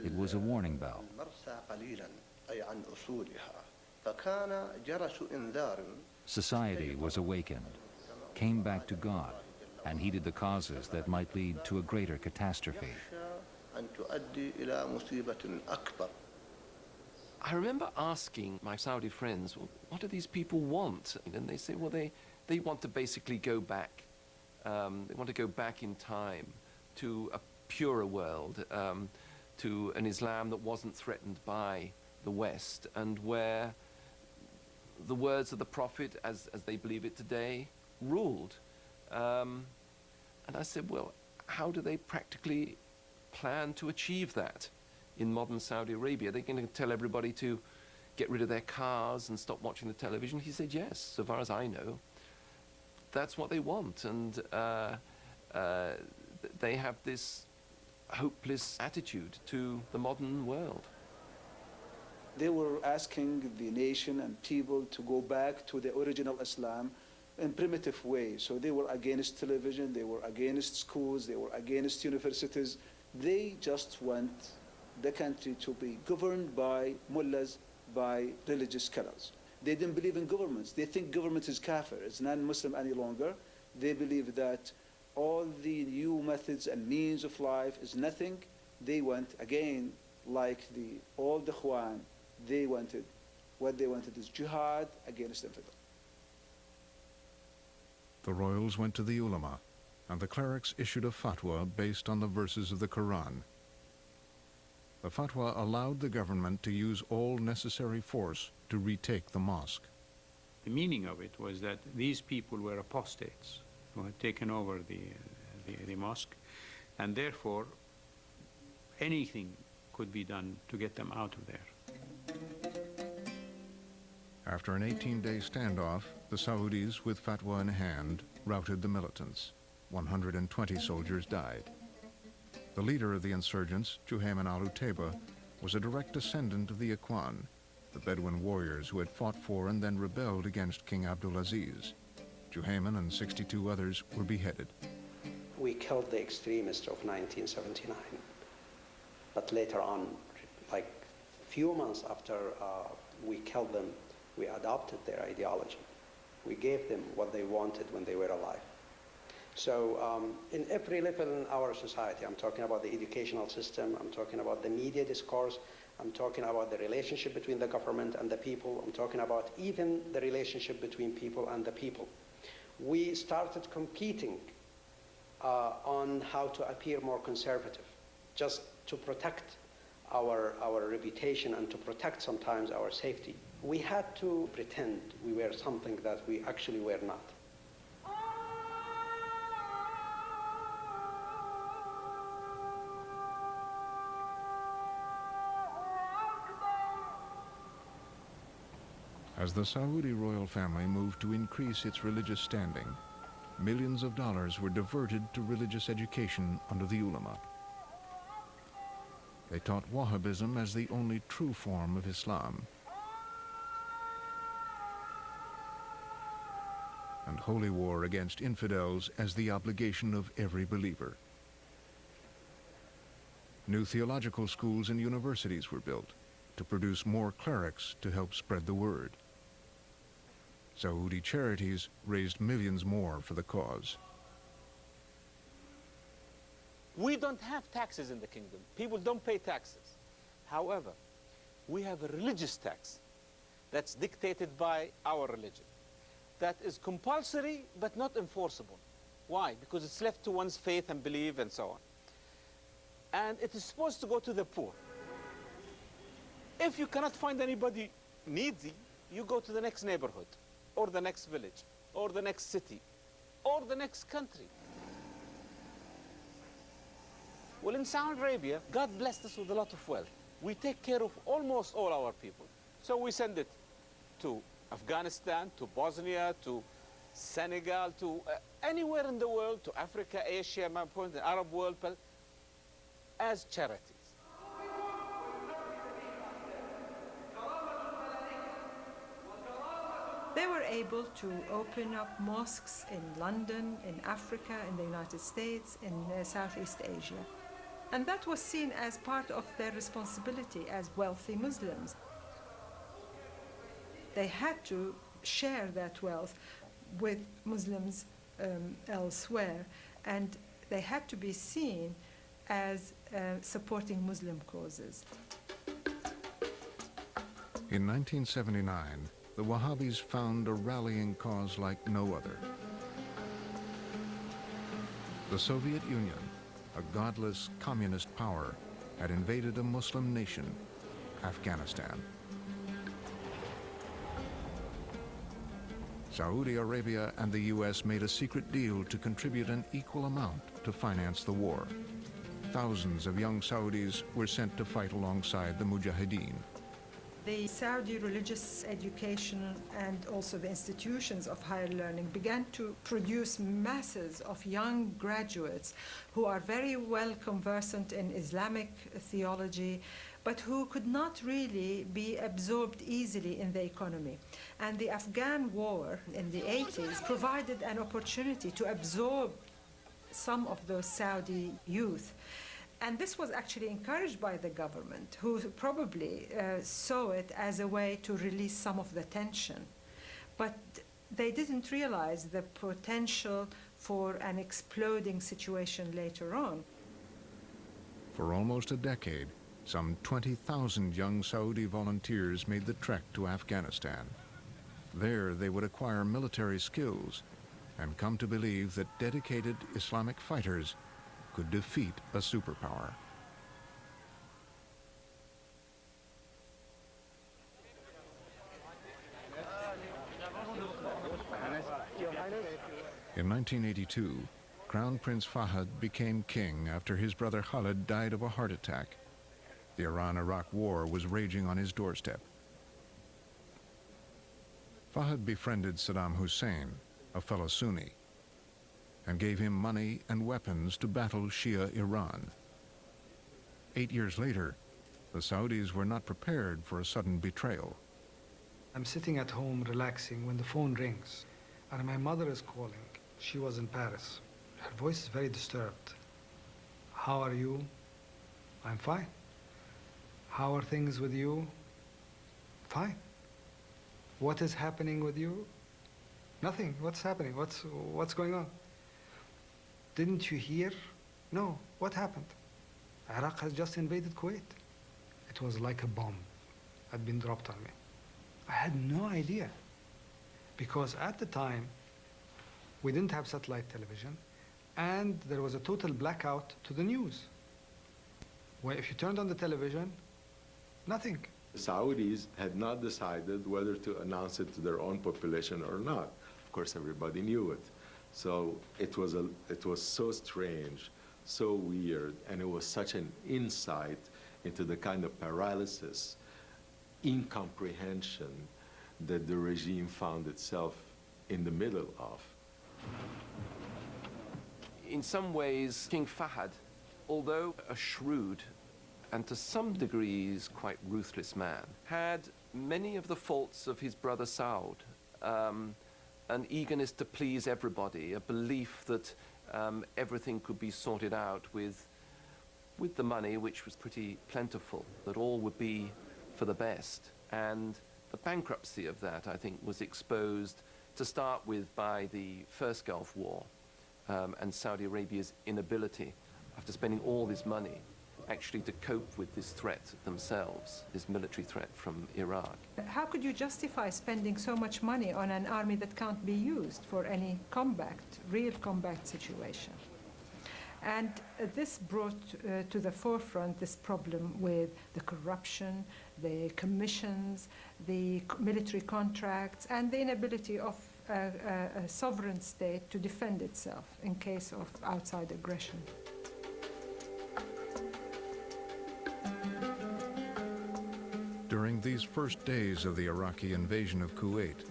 It was a warning bell. Society was awakened, came back to God, and heeded the causes that might lead to a greater catastrophe. I remember asking my Saudi friends, well, what do these people want? And they say, well, they want to basically go back. They want to go back in time to a purer world, to an Islam that wasn't threatened by the West, and where the words of the Prophet, as they believe it today, ruled. And I said, well, how do they practically plan to achieve that in modern Saudi Arabia? They're going to tell everybody to get rid of their cars and stop watching the television? He said, yes, so far as I know, that's what they want. And they have this hopeless attitude to the modern world. They were asking the nation and people to go back to the original Islam in primitive ways. So they were against television, they were against schools, they were against universities. They just want the country to be governed by mullahs, by religious scholars. They didn't believe in governments. They think government is kafir, it's non-Muslim any longer. They believe that all the new methods and means of life is nothing. They want, again, like all the Ikhwan, what they wanted is jihad against infidel. The royals went to the ulama, and the clerics issued a fatwa based on the verses of the Quran. The fatwa allowed the government to use all necessary force to retake the mosque. The meaning of it was that these people were apostates who had taken over the mosque, and therefore anything could be done to get them out of there. After an 18-day standoff, the Saudis, with fatwa in hand, routed the militants. 120 soldiers died. The leader of the insurgents, Juhayman al-Utaiba, was a direct descendant of the Ikhwan, the Bedouin warriors who had fought for and then rebelled against King Abdulaziz. Juhayman and 62 others were beheaded. We killed the extremists of 1979, but later on, like a few months after we killed them, we adopted their ideology. We gave them what they wanted when they were alive. So in every level in our society, I'm talking about the educational system, I'm talking about the media discourse, I'm talking about the relationship between the government and the people. I'm talking about even the relationship between people and the people. We started competing on how to appear more conservative, just to protect our reputation and to protect sometimes our safety. We had to pretend we were something that we actually were not. As the Saudi royal family moved to increase its religious standing, millions of dollars were diverted to religious education under the ulama. They taught Wahhabism as the only true form of Islam, and holy war against infidels as the obligation of every believer. New theological schools and universities were built to produce more clerics to help spread the word. Saudi charities raised millions more for the cause. We don't have taxes in the kingdom. People don't pay taxes. However, we have a religious tax that's dictated by our religion. That is compulsory but not enforceable. Why? Because it's left to one's faith and belief and so on. And it is supposed to go to the poor. If you cannot find anybody needy, you go to the next neighborhood, or the next village, or the next city, or the next country. Well, in Saudi Arabia, God blessed us with a lot of wealth. We take care of almost all our people. So we send it to Afghanistan, to Bosnia, to Senegal, to anywhere in the world, to Africa, Asia, my point, the Arab world, as charities. They were able to open up mosques in London, in Africa, in the United States, in Southeast Asia. And that was seen as part of their responsibility as wealthy Muslims. They had to share that wealth with Muslims elsewhere, and they had to be seen as supporting Muslim causes. In 1979, the Wahhabis found a rallying cause like no other. The Soviet Union, a godless communist power, had invaded a Muslim nation, Afghanistan. Saudi Arabia and the U.S. made a secret deal to contribute an equal amount to finance the war. Thousands of young Saudis were sent to fight alongside the Mujahideen. The Saudi religious education and also the institutions of higher learning began to produce masses of young graduates who are very well conversant in Islamic theology, but who could not really be absorbed easily in the economy. And the Afghan war in the 80s provided an opportunity to absorb some of those Saudi youth. And this was actually encouraged by the government, who probably saw it as a way to release some of the tension. But they didn't realize the potential for an exploding situation later on. For almost a decade, some 20,000 young Saudi volunteers made the trek to Afghanistan. There they would acquire military skills and come to believe that dedicated Islamic fighters could defeat a superpower. In 1982, Crown Prince Fahd became king after his brother Khalid died of a heart attack. The Iran-Iraq war was raging on his doorstep. Fahd befriended Saddam Hussein, a fellow Sunni, and gave him money and weapons to battle Shia Iran. 8 years later, the Saudis were not prepared for a sudden betrayal. I'm sitting at home relaxing when the phone rings, and my mother is calling. She was in Paris. Her voice is very disturbed. How are you? I'm fine. How are things with you? Fine. What is happening with you? Nothing. What's happening? What's going on? Didn't you hear? No. What happened? Iraq has just invaded Kuwait. It was like a bomb had been dropped on me. I had no idea, because at the time, we didn't have satellite television, and there was a total blackout to the news. Where if you turned on the television, nothing. The Saudis had not decided whether to announce it to their own population or not. Of course, everybody knew it. So it was so strange, so weird, and it was such an insight into the kind of paralysis, incomprehension that the regime found itself in the middle of. In some ways, King Fahd, although a shrewd and to some degrees quite ruthless man, had many of the faults of his brother Saud. An eagerness to please everybody, a belief that everything could be sorted out with the money, which was pretty plentiful, that all would be for the best. And the bankruptcy of that, I think, was exposed to start with by the first Gulf War and Saudi Arabia's inability, after spending all this money, actually to cope with this threat themselves, this military threat from Iraq. How could you justify spending so much money on an army that can't be used for any real combat situation? And this brought to the forefront this problem with the corruption, the commissions, the military contracts, and the inability of a sovereign state to defend itself in case of outside aggression. During these first days of the Iraqi invasion of Kuwait,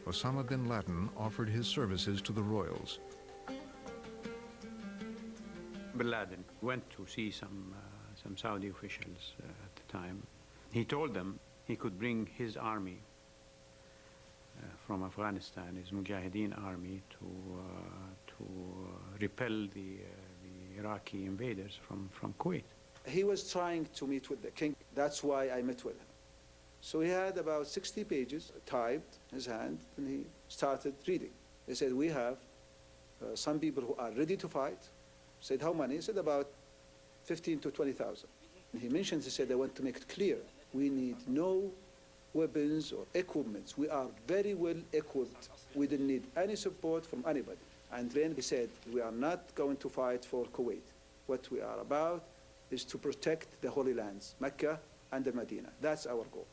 Osama bin Laden offered his services to the royals. Bin Laden went to see some Saudi officials at the time. He told them he could bring his army from Afghanistan, his Mujahideen army, to repel the Iraqi invaders from Kuwait. He was trying to meet with the king. That's why I met with him. So he had about 60 pages typed in his hand, and he started reading. He said, we have some people who are ready to fight. I said, how many? He said, about 15 to 20,000. He mentioned, he said, I want to make it clear, we need no weapons or equipment. We are very well equipped. We don't need any support from anybody. And then he said, we are not going to fight for Kuwait. What we are about is to protect the Holy Lands, Mecca and the Medina. That's our goal.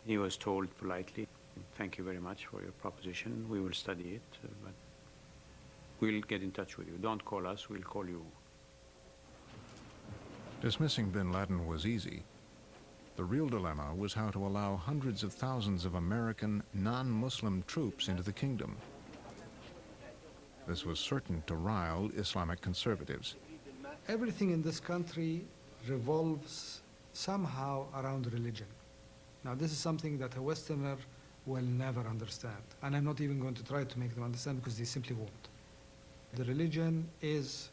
He was told politely, thank you very much for your proposition. We will study it, but we'll get in touch with you. Don't call us, we'll call you. Dismissing bin Laden was easy. The real dilemma was how to allow hundreds of thousands of American non-Muslim troops into the kingdom. This was certain to rile Islamic conservatives. Everything in this country revolves somehow around religion. Now, this is something that a Westerner will never understand. And I'm not even going to try to make them understand because they simply won't. The religion is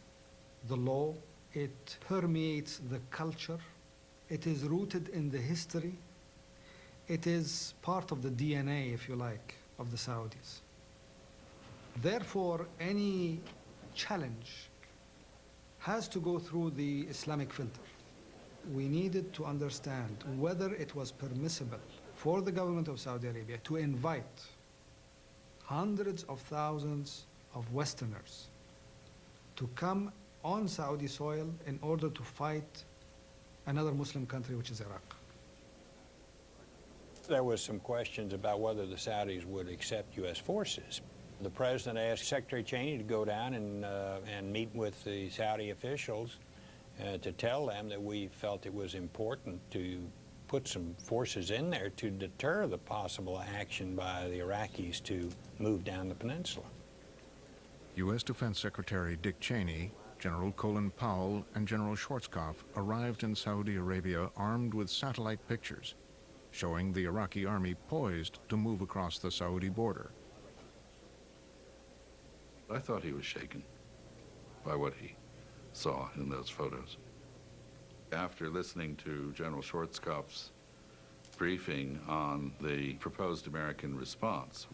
the law. It permeates the culture. It is rooted in the history. It is part of the DNA, if you like, of the Saudis. Therefore, any challenge has to go through the Islamic filter. We needed to understand whether it was permissible for the government of Saudi Arabia to invite hundreds of thousands of Westerners to come on Saudi soil in order to fight another Muslim country, which is Iraq. There was some questions about whether the Saudis would accept U.S. forces. The president asked Secretary Cheney to go down and meet with the Saudi officials to tell them that we felt it was important to put some forces in there to deter the possible action by the Iraqis to move down the peninsula. U.S. Defense Secretary Dick Cheney, General Colin Powell, and General Schwarzkopf arrived in Saudi Arabia armed with satellite pictures showing the Iraqi army poised to move across the Saudi border. I thought he was shaken by what he saw in those photos. After listening to General Schwarzkopf's briefing on the proposed American response,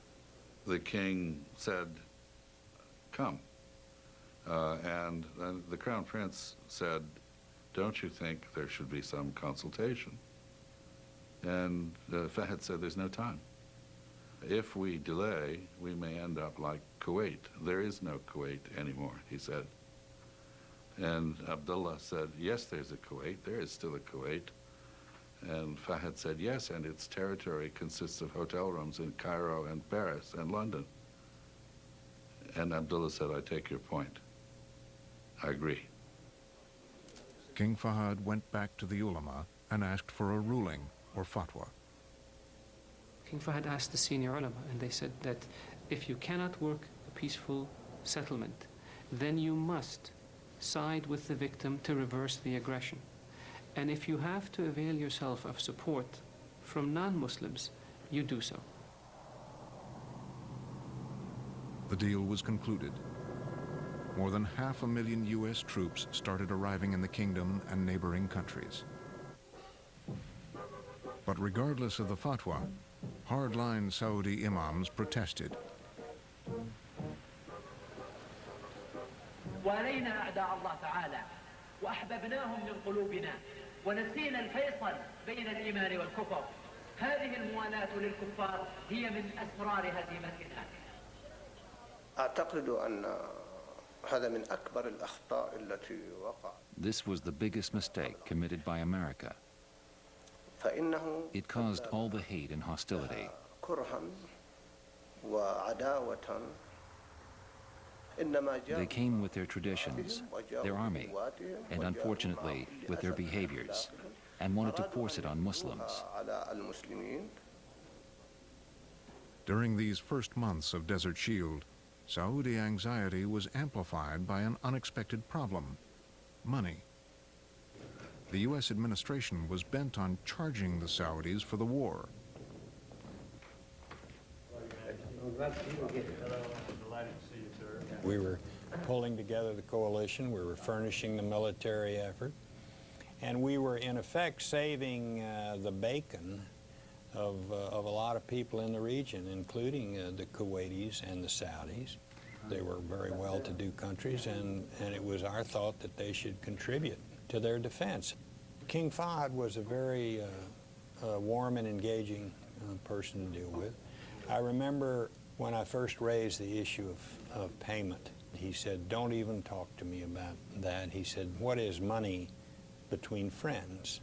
the king said, come. And the Crown Prince said, don't you think there should be some consultation? And Fahd said, there's no time. If we delay, we may end up like Kuwait. There is no Kuwait anymore, he said. And Abdullah said, yes, there's a Kuwait. There is still a Kuwait. And Fahd said, yes, and its territory consists of hotel rooms in Cairo and Paris and London. And Abdullah said, I take your point. I agree. King Fahd went back to the ulama and asked for a ruling or fatwa. King Fahd asked the senior ulama, and they said that if you cannot work a peaceful settlement, then you must side with the victim to reverse the aggression. And if you have to avail yourself of support from non-Muslims, you do so. The deal was concluded. More than 500,000 U.S. troops started arriving in the kingdom and neighboring countries. But regardless of the fatwa, hardline Saudi imams protested. ولينا أعداء الله تعالى وأحببناهم من قلوبنا ونسينا الفيصل بين الإيمان والكفر. هذه الموالاة للكفار هي من أسرار هزيمتنا. أعتقد أن هذا من أكبر الأخطاء التي وقع. This was the biggest mistake committed by America. فإنه It caused all the hate and hostility. كرها وعداوة. They came with their traditions, their army, and unfortunately with their behaviors, and wanted to force it on Muslims. During these first months of Desert Shield, Saudi anxiety was amplified by an unexpected problem: money. The U.S. administration was bent on charging the Saudis for the war. We were pulling together the coalition, we were furnishing the military effort, and we were in effect saving the bacon of a lot of people in the region, including the Kuwaitis and the Saudis. They were very well-to-do countries, and it was our thought that they should contribute to their defense. King Fahd was a very warm and engaging person to deal with. I remember when I first raised the issue of payment, he said, don't even talk to me about that. He said, what is money between friends?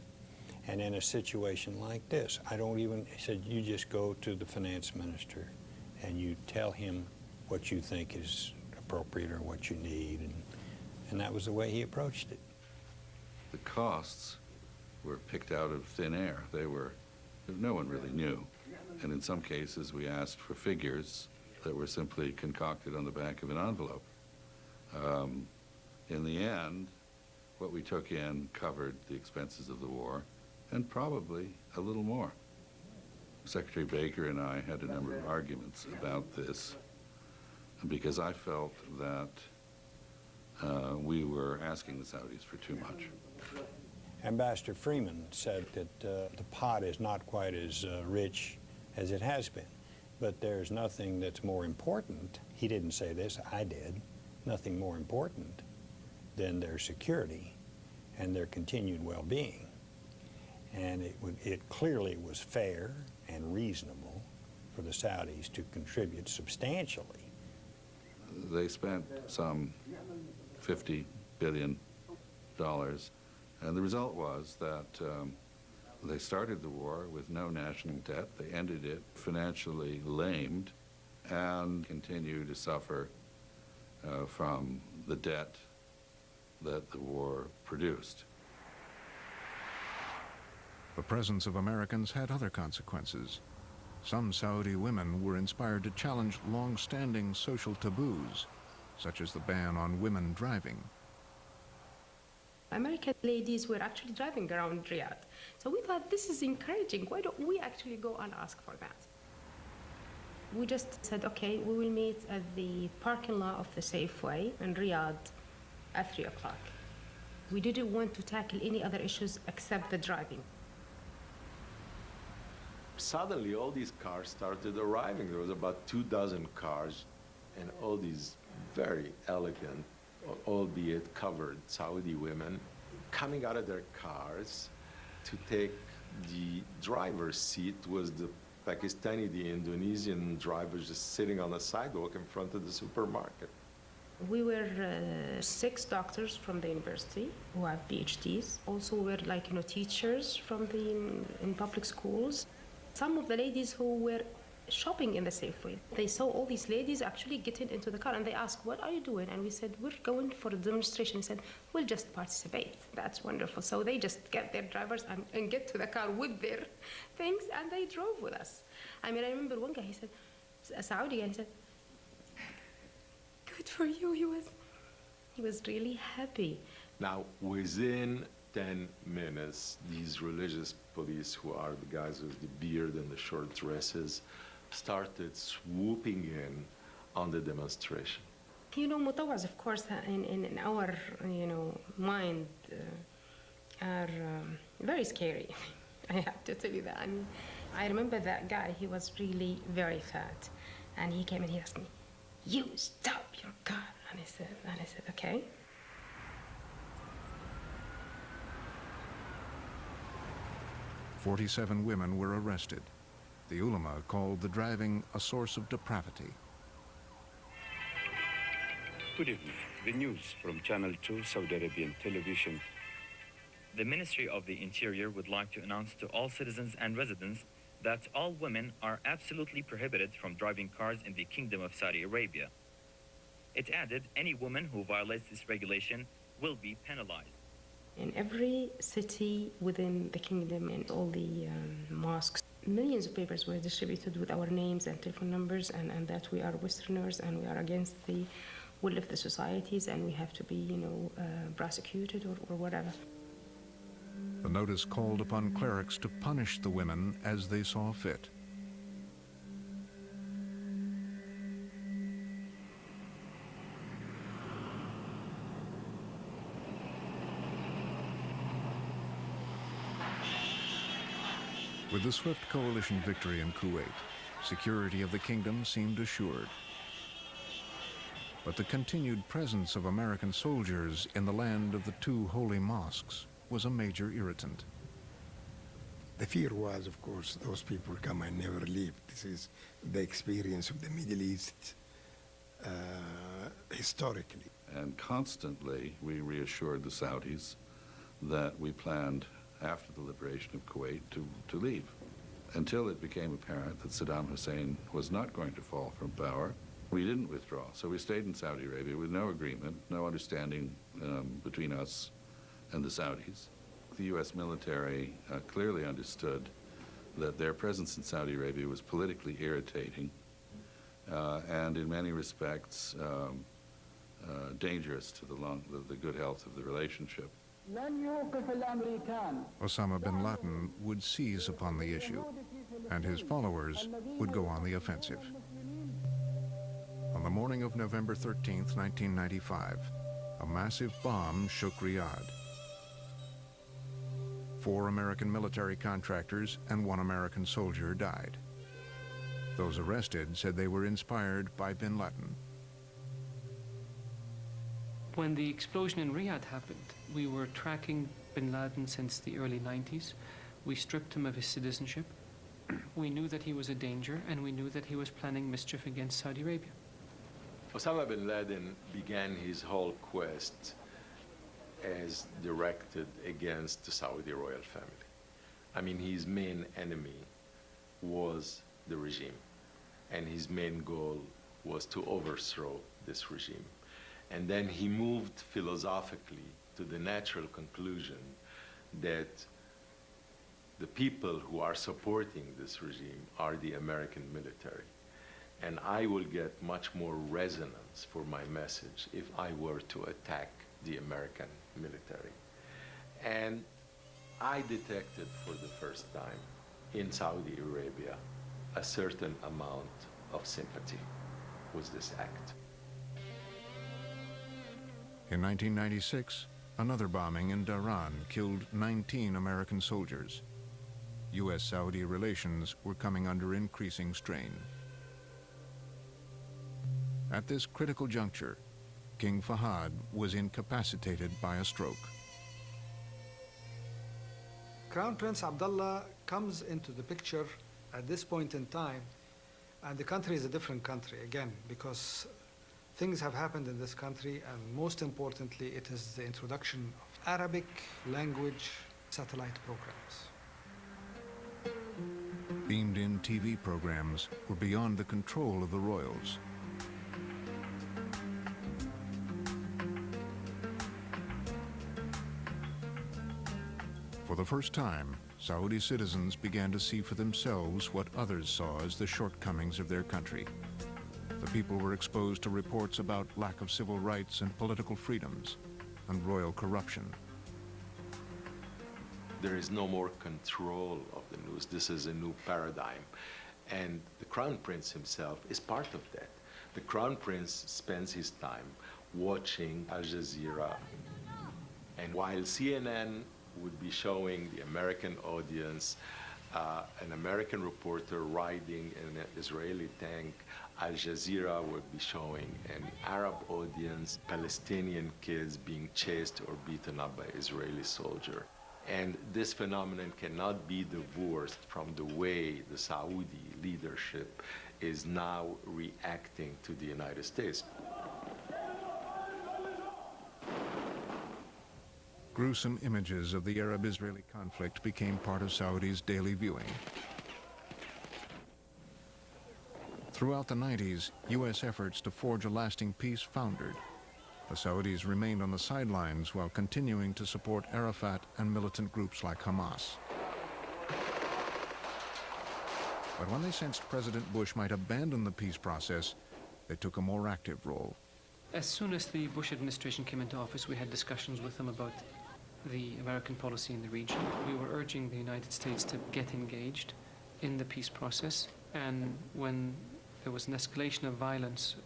And in a situation like this, he said, you just go to the finance minister and you tell him what you think is appropriate or what you need. And that was the way he approached it. The costs were picked out of thin air. No one really knew. And in some cases, we asked for figures that were simply concocted on the back of an envelope. In the end, what we took in covered the expenses of the war, and probably a little more. Secretary Baker and I had a number of arguments about this, because I felt that we were asking the Saudis for too much. Ambassador Freeman said that the pot is not quite as rich as it has been, but there's nothing that's more important. He didn't say this, I did. Nothing more important than their security and their continued well-being. And it clearly was fair and reasonable for the Saudis to contribute substantially. They spent some $50 billion, and the result was that they started the war with no national debt. They ended it financially lamed and continue to suffer from the debt that the war produced. The presence of Americans had other consequences. Some Saudi women were inspired to challenge long-standing social taboos, such as the ban on women driving. American ladies were actually driving around Riyadh. So we thought, this is encouraging. Why don't we actually go and ask for that? We just said, okay, we will meet at the parking lot of the Safeway in Riyadh at 3 o'clock. We didn't want to tackle any other issues except the driving. Suddenly, all these cars started arriving. There was about 24 cars, and all these very elegant, albeit covered, Saudi women coming out of their cars to take the driver's seat was the Pakistani, the Indonesian drivers just sitting on the sidewalk in front of the supermarket. We were 6 doctors from the university who have PhDs. Also, we were teachers from in public schools. Some of the ladies who were shopping in the Safeway, they saw all these ladies actually getting into the car, and they asked, "What are you doing?" And we said, "We're going for a demonstration." He said, "We'll just participate." That's wonderful. So they just get their drivers and get to the car with their things, and they drove with us. I mean, I remember one guy, he said, a Saudi guy, he said, "Good for you." He was really happy. Now, within 10 minutes, these religious police, who are the guys with the beard and the short dresses, started swooping in on the demonstration. Mutawas, of course, in our, mind, are very scary. I have to tell you that. I mean, I remember that guy, he was really very fat. And he came and he asked me, "You stop your car." And I said, "Okay." 47 women were arrested. The ulama called the driving a source of depravity. Good evening. The news from Channel 2 Saudi Arabian television. The Ministry of the Interior would like to announce to all citizens and residents that all women are absolutely prohibited from driving cars in the Kingdom of Saudi Arabia. It added, any woman who violates this regulation will be penalized. In every city within the kingdom, in all the mosques, millions of papers were distributed with our names and telephone numbers, and that we are Westerners and we are against the will of the societies and we have to be, prosecuted or whatever. The notice called upon clerics to punish the women as they saw fit. With the swift coalition victory in Kuwait, security of the kingdom seemed assured. But the continued presence of American soldiers in the land of the 2 holy mosques was a major irritant. The fear was, of course, those people come and never leave. This is the experience of the Middle East historically. And constantly we reassured the Saudis that we planned, after the liberation of Kuwait, to leave, until it became apparent that Saddam Hussein was not going to fall from power. We didn't withdraw, so we stayed in Saudi Arabia with no agreement, no understanding between us and the Saudis. The U.S. military clearly understood that their presence in Saudi Arabia was politically irritating and in many respects dangerous to the good health of the relationship. Osama bin Laden would seize upon the issue, and his followers would go on the offensive. On the morning of November 13th, 1995, a massive bomb shook Riyadh. 4 American military contractors and 1 American soldier died. Those arrested said they were inspired by bin Laden. When the explosion in Riyadh happened, we were tracking bin Laden since the early 90s. We stripped him of his citizenship. We knew that he was a danger, and we knew that he was planning mischief against Saudi Arabia. Osama bin Laden began his whole quest as directed against the Saudi royal family. I mean, his main enemy was the regime, and his main goal was to overthrow this regime. And then he moved philosophically to the natural conclusion that the people who are supporting this regime are the American military. And I will get much more resonance for my message if I were to attack the American military. And I detected for the first time in Saudi Arabia a certain amount of sympathy with this act. In 1996, another bombing in Dhahran killed 19 American soldiers. U.S.-Saudi relations were coming under increasing strain. At this critical juncture, King Fahad was incapacitated by a stroke. Crown Prince Abdullah comes into the picture at this point in time, and the country is a different country, again, because things have happened in this country, and most importantly, it is the introduction of Arabic language satellite programs. Beamed-in TV programs were beyond the control of the royals. For the first time, Saudi citizens began to see for themselves what others saw as the shortcomings of their country. The people were exposed to reports about lack of civil rights and political freedoms, and royal corruption. There is no more control of the news. This is a new paradigm. And the Crown Prince himself is part of that. The Crown Prince spends his time watching Al Jazeera. And while CNN would be showing the American audience an American reporter riding in an Israeli tank, Al Jazeera would be showing an Arab audience, Palestinian kids being chased or beaten up by Israeli soldiers. And this phenomenon cannot be divorced from the way the Saudi leadership is now reacting to the United States. Gruesome images of the Arab-Israeli conflict became part of Saudi's daily viewing. Throughout the 90s, U.S. efforts to forge a lasting peace foundered. The Saudis remained on the sidelines while continuing to support Arafat and militant groups like Hamas. But when they sensed President Bush might abandon the peace process, they took a more active role. As soon as the Bush administration came into office, we had discussions with them about the American policy in the region. We were urging the United States to get engaged in the peace process. And when there was an escalation of violence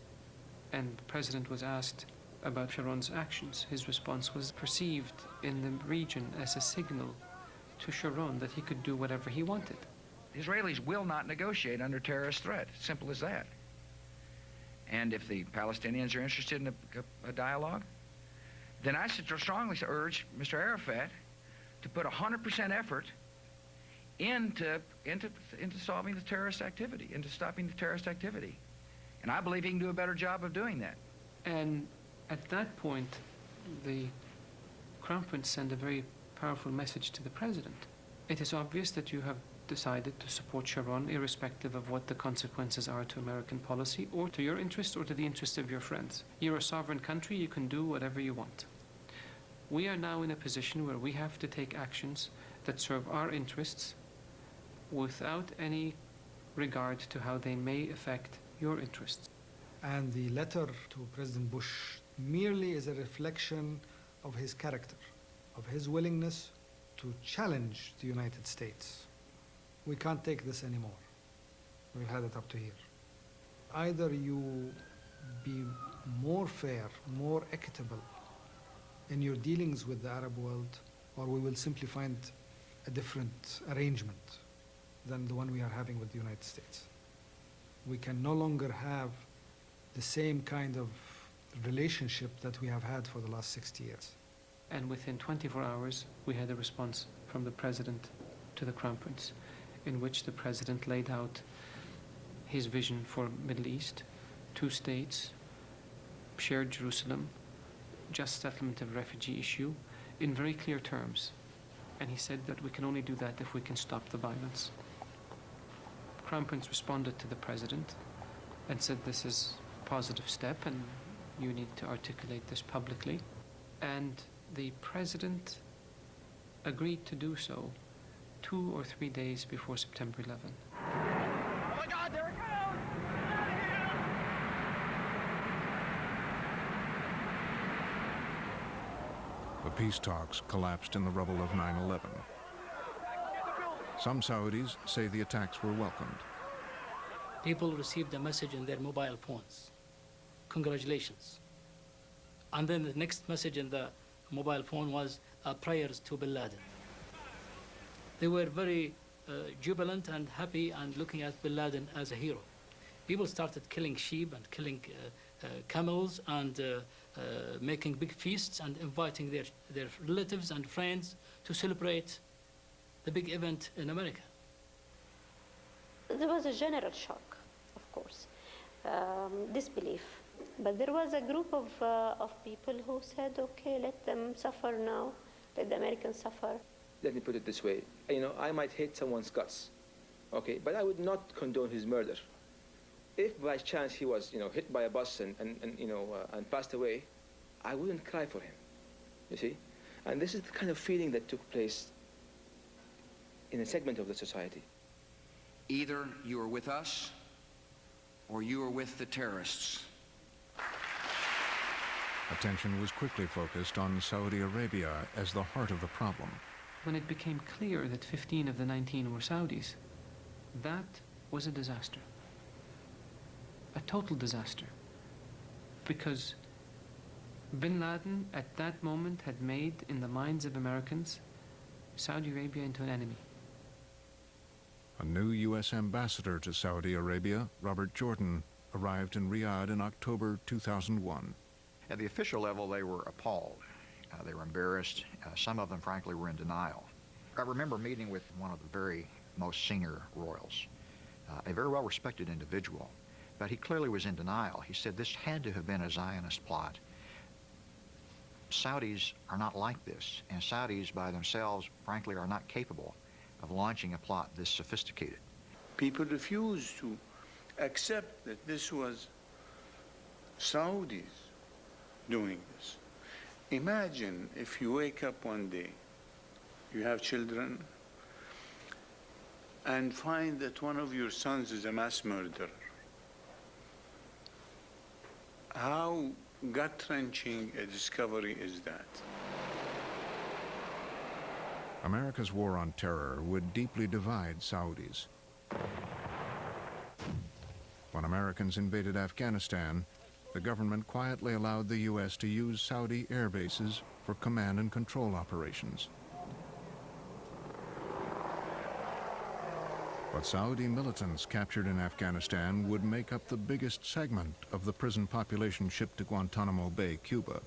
and the president was asked about Sharon's actions, his response was perceived in the region as a signal to Sharon that he could do whatever he wanted. The Israelis will not negotiate under terrorist threat. Simple as that. And if the Palestinians are interested in a dialogue, then I should strongly urge Mr. Arafat to put 100% effort into solving the terrorist activity, into stopping the terrorist activity. And I believe he can do a better job of doing that. And at that point, the Crown Prince sent a very powerful message to the president. It is obvious that you have decided to support Sharon irrespective of what the consequences are to American policy or to your interests or to the interests of your friends. You're a sovereign country, you can do whatever you want. We are now in a position where we have to take actions that serve our interests without any regard to how they may affect your interests. And the letter to President Bush merely is a reflection of his character, of his willingness to challenge the United States. We can't take this anymore. We've had it up to here. Either you be more fair, more equitable in your dealings with the Arab world, or we will simply find a different arrangement than the one we are having with the United States. We can no longer have the same kind of relationship that we have had for the last 60 years. And within 24 hours, we had a response from the president to the Crown Prince, in which the president laid out his vision for Middle East, 2 states, shared Jerusalem, just settlement of refugee issue, in very clear terms. And he said that we can only do that if we can stop the violence. The Crown Prince responded to the president and said this is a positive step and you need to articulate this publicly. And the president agreed to do so 2 or 3 days before September 11. Oh my God, there it goes! The peace talks collapsed in the rubble of 9/11. Some Saudis say the attacks were welcomed. People received a message in their mobile phones. Congratulations. And then the next message in the mobile phone was prayers to Bin Laden. They were very jubilant and happy and looking at Bin Laden as a hero. People started killing sheep and killing camels and making big feasts and inviting their relatives and friends to celebrate the big event in America. There was a general shock, of course, disbelief. But there was a group of people who said, okay, let them suffer now, let the Americans suffer. Let me put it this way. You know, I might hate someone's guts, okay, but I would not condone his murder. If by chance he was, you know, hit by a bus and passed away, I wouldn't cry for him, you see? And this is the kind of feeling that took place in a segment of the society. Either you are with us or you are with the terrorists. Attention was quickly focused on Saudi Arabia as the heart of the problem. When it became clear that 15 of the 19 were Saudis, that was a disaster. A total disaster. Because bin Laden at that moment had made in the minds of Americans Saudi Arabia into an enemy. A new U.S. ambassador to Saudi Arabia, Robert Jordan, arrived in Riyadh in October 2001. At the official level, they were appalled. They were embarrassed. Some of them, frankly, were in denial. I remember meeting with one of the very most senior royals, a very well-respected individual, but he clearly was in denial. He said this had to have been a Zionist plot. Saudis are not like this, and Saudis by themselves, frankly, are not capable of launching a plot this sophisticated. People refused to accept that this was Saudis doing this. Imagine if you wake up one day, you have children, and find that one of your sons is a mass murderer. How gut-wrenching a discovery is that? America's war on terror would deeply divide Saudis. When Americans invaded Afghanistan, the government quietly allowed the U.S. to use Saudi air bases for command and control operations. But Saudi militants captured in Afghanistan would make up the biggest segment of the prison population shipped to Guantanamo Bay, Cuba.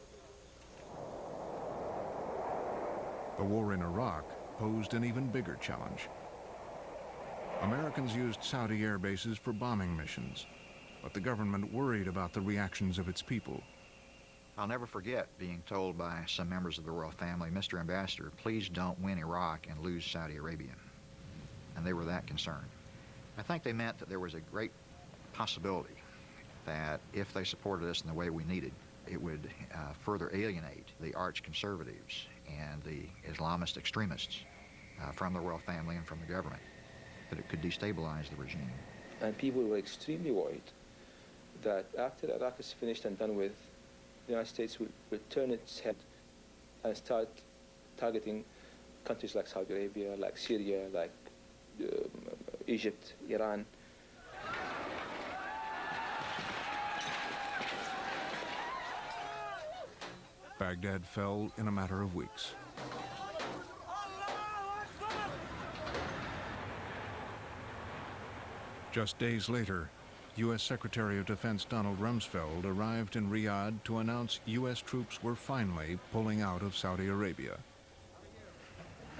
The war in Iraq posed an even bigger challenge. Americans used Saudi air bases for bombing missions, but the government worried about the reactions of its people. I'll never forget being told by some members of the royal family, Mr. Ambassador, please don't win Iraq and lose Saudi Arabia. And they were that concerned. I think they meant that there was a great possibility that if they supported us in the way we needed, it would further alienate the arch conservatives and the Islamist extremists from the royal family and from the government, that it could destabilize the regime. And people were extremely worried that after Iraq is finished and done with, the United States will turn its head and start targeting countries like Saudi Arabia, like Syria, like Egypt, Iran. Baghdad fell in a matter of weeks. Just days later, U.S. Secretary of Defense Donald Rumsfeld arrived in Riyadh to announce U.S. troops were finally pulling out of Saudi Arabia.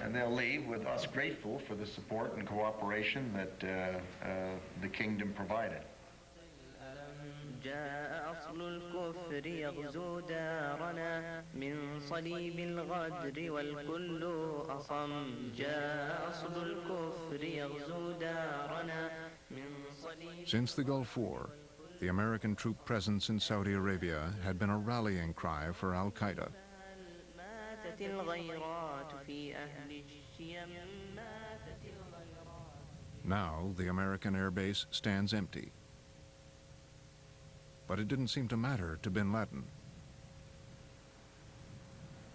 And they'll leave with us grateful for the support and cooperation that the kingdom provided. جاء أصل الكفر يغزو دارنا من صليب الغدر والكل أصم جاء أصل الكفر يغزو دارنا من صليب. Since the Gulf War, the American troop presence in Saudi Arabia had been a rallying cry for Al-Qaeda. ماتت الغيرات في أهل الشيم ماتت الغيرات. Now the American air base stands empty. But it didn't seem to matter to bin Laden.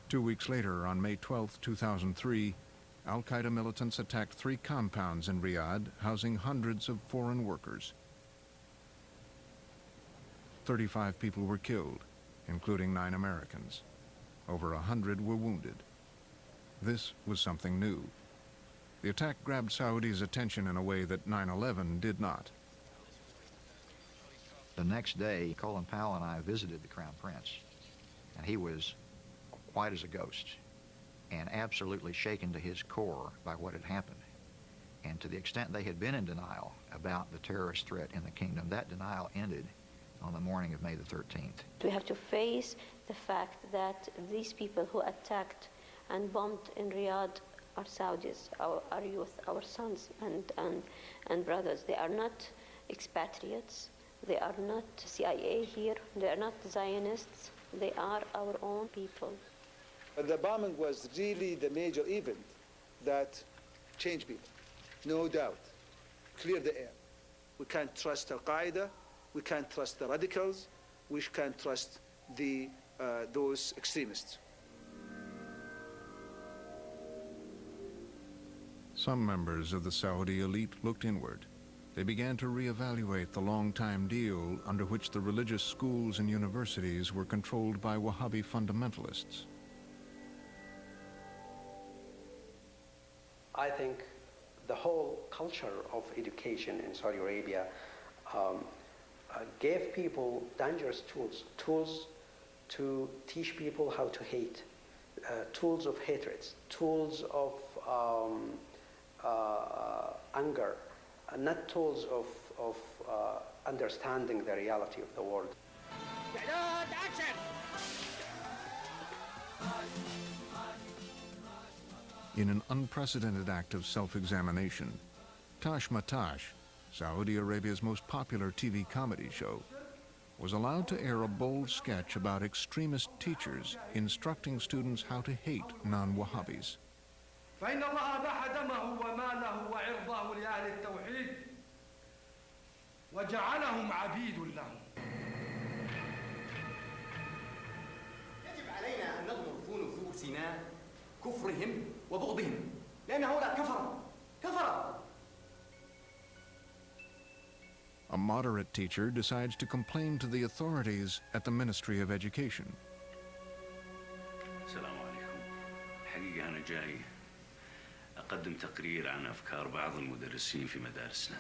2 weeks later, on May 12, 2003, Al-Qaeda militants attacked 3 compounds in Riyadh, housing hundreds of foreign workers. 35 people were killed, including 9 Americans. Over 100 were wounded. This was something new. The attack grabbed Saudi's attention in a way that 9/11 did not. The next day, Colin Powell and I visited the Crown Prince, and he was white as a ghost. and absolutely shaken to his core by what had happened. And to the extent they had been in denial about the terrorist threat in the kingdom, that denial ended on the morning of May the 13th. We have to face the fact that these people who attacked and bombed in Riyadh are Saudis, our youth, our sons and brothers. They are not expatriates. They are not CIA here. They are not Zionists. They are our own people. The bombing was really the major event that changed people, no doubt. Clear the air. We can't trust Al-Qaeda. We can't trust the radicals. We can't trust those extremists. Some members of the Saudi elite looked inward. They began to reevaluate the long-time deal under which the religious schools and universities were controlled by Wahhabi fundamentalists. I think the whole culture of education in Saudi Arabia gave people dangerous tools to teach people how to hate, tools of hatred, tools of anger, not tools of understanding the reality of the world. In an unprecedented act of self-examination, Tash Matash, Saudi Arabia's most popular TV comedy show, was allowed to air a bold sketch about extremist teachers instructing students how to hate non-Wahhabis. فإن الله أباح دمه وماله وعرضه لأهل التوحيد وجعلهم عبيد له. يجب علينا أن نضمن في نفوسنا كفرهم وبغضهم لأن هؤلاء كفروا. A moderate teacher decides to complain to the authorities at the Ministry of Education. السلام عليكم. الحقيقة أنا جاي أقدم تقرير عن أفكار بعض المدرسين في مدارسنا.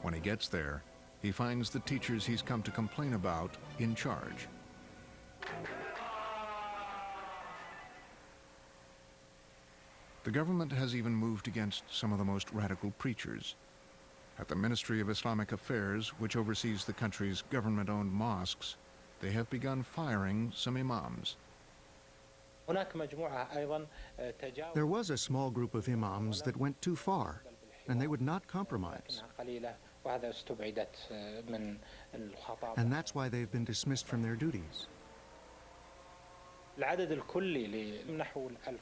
When he gets there, he finds the teachers he's come to complain about in charge. The government has even moved against some of the most radical preachers. At the Ministry of Islamic Affairs, which oversees the country's government-owned mosques, they have begun firing some imams. There was a small group of imams that went too far, and they would not compromise. And that's why they've been dismissed from their duties.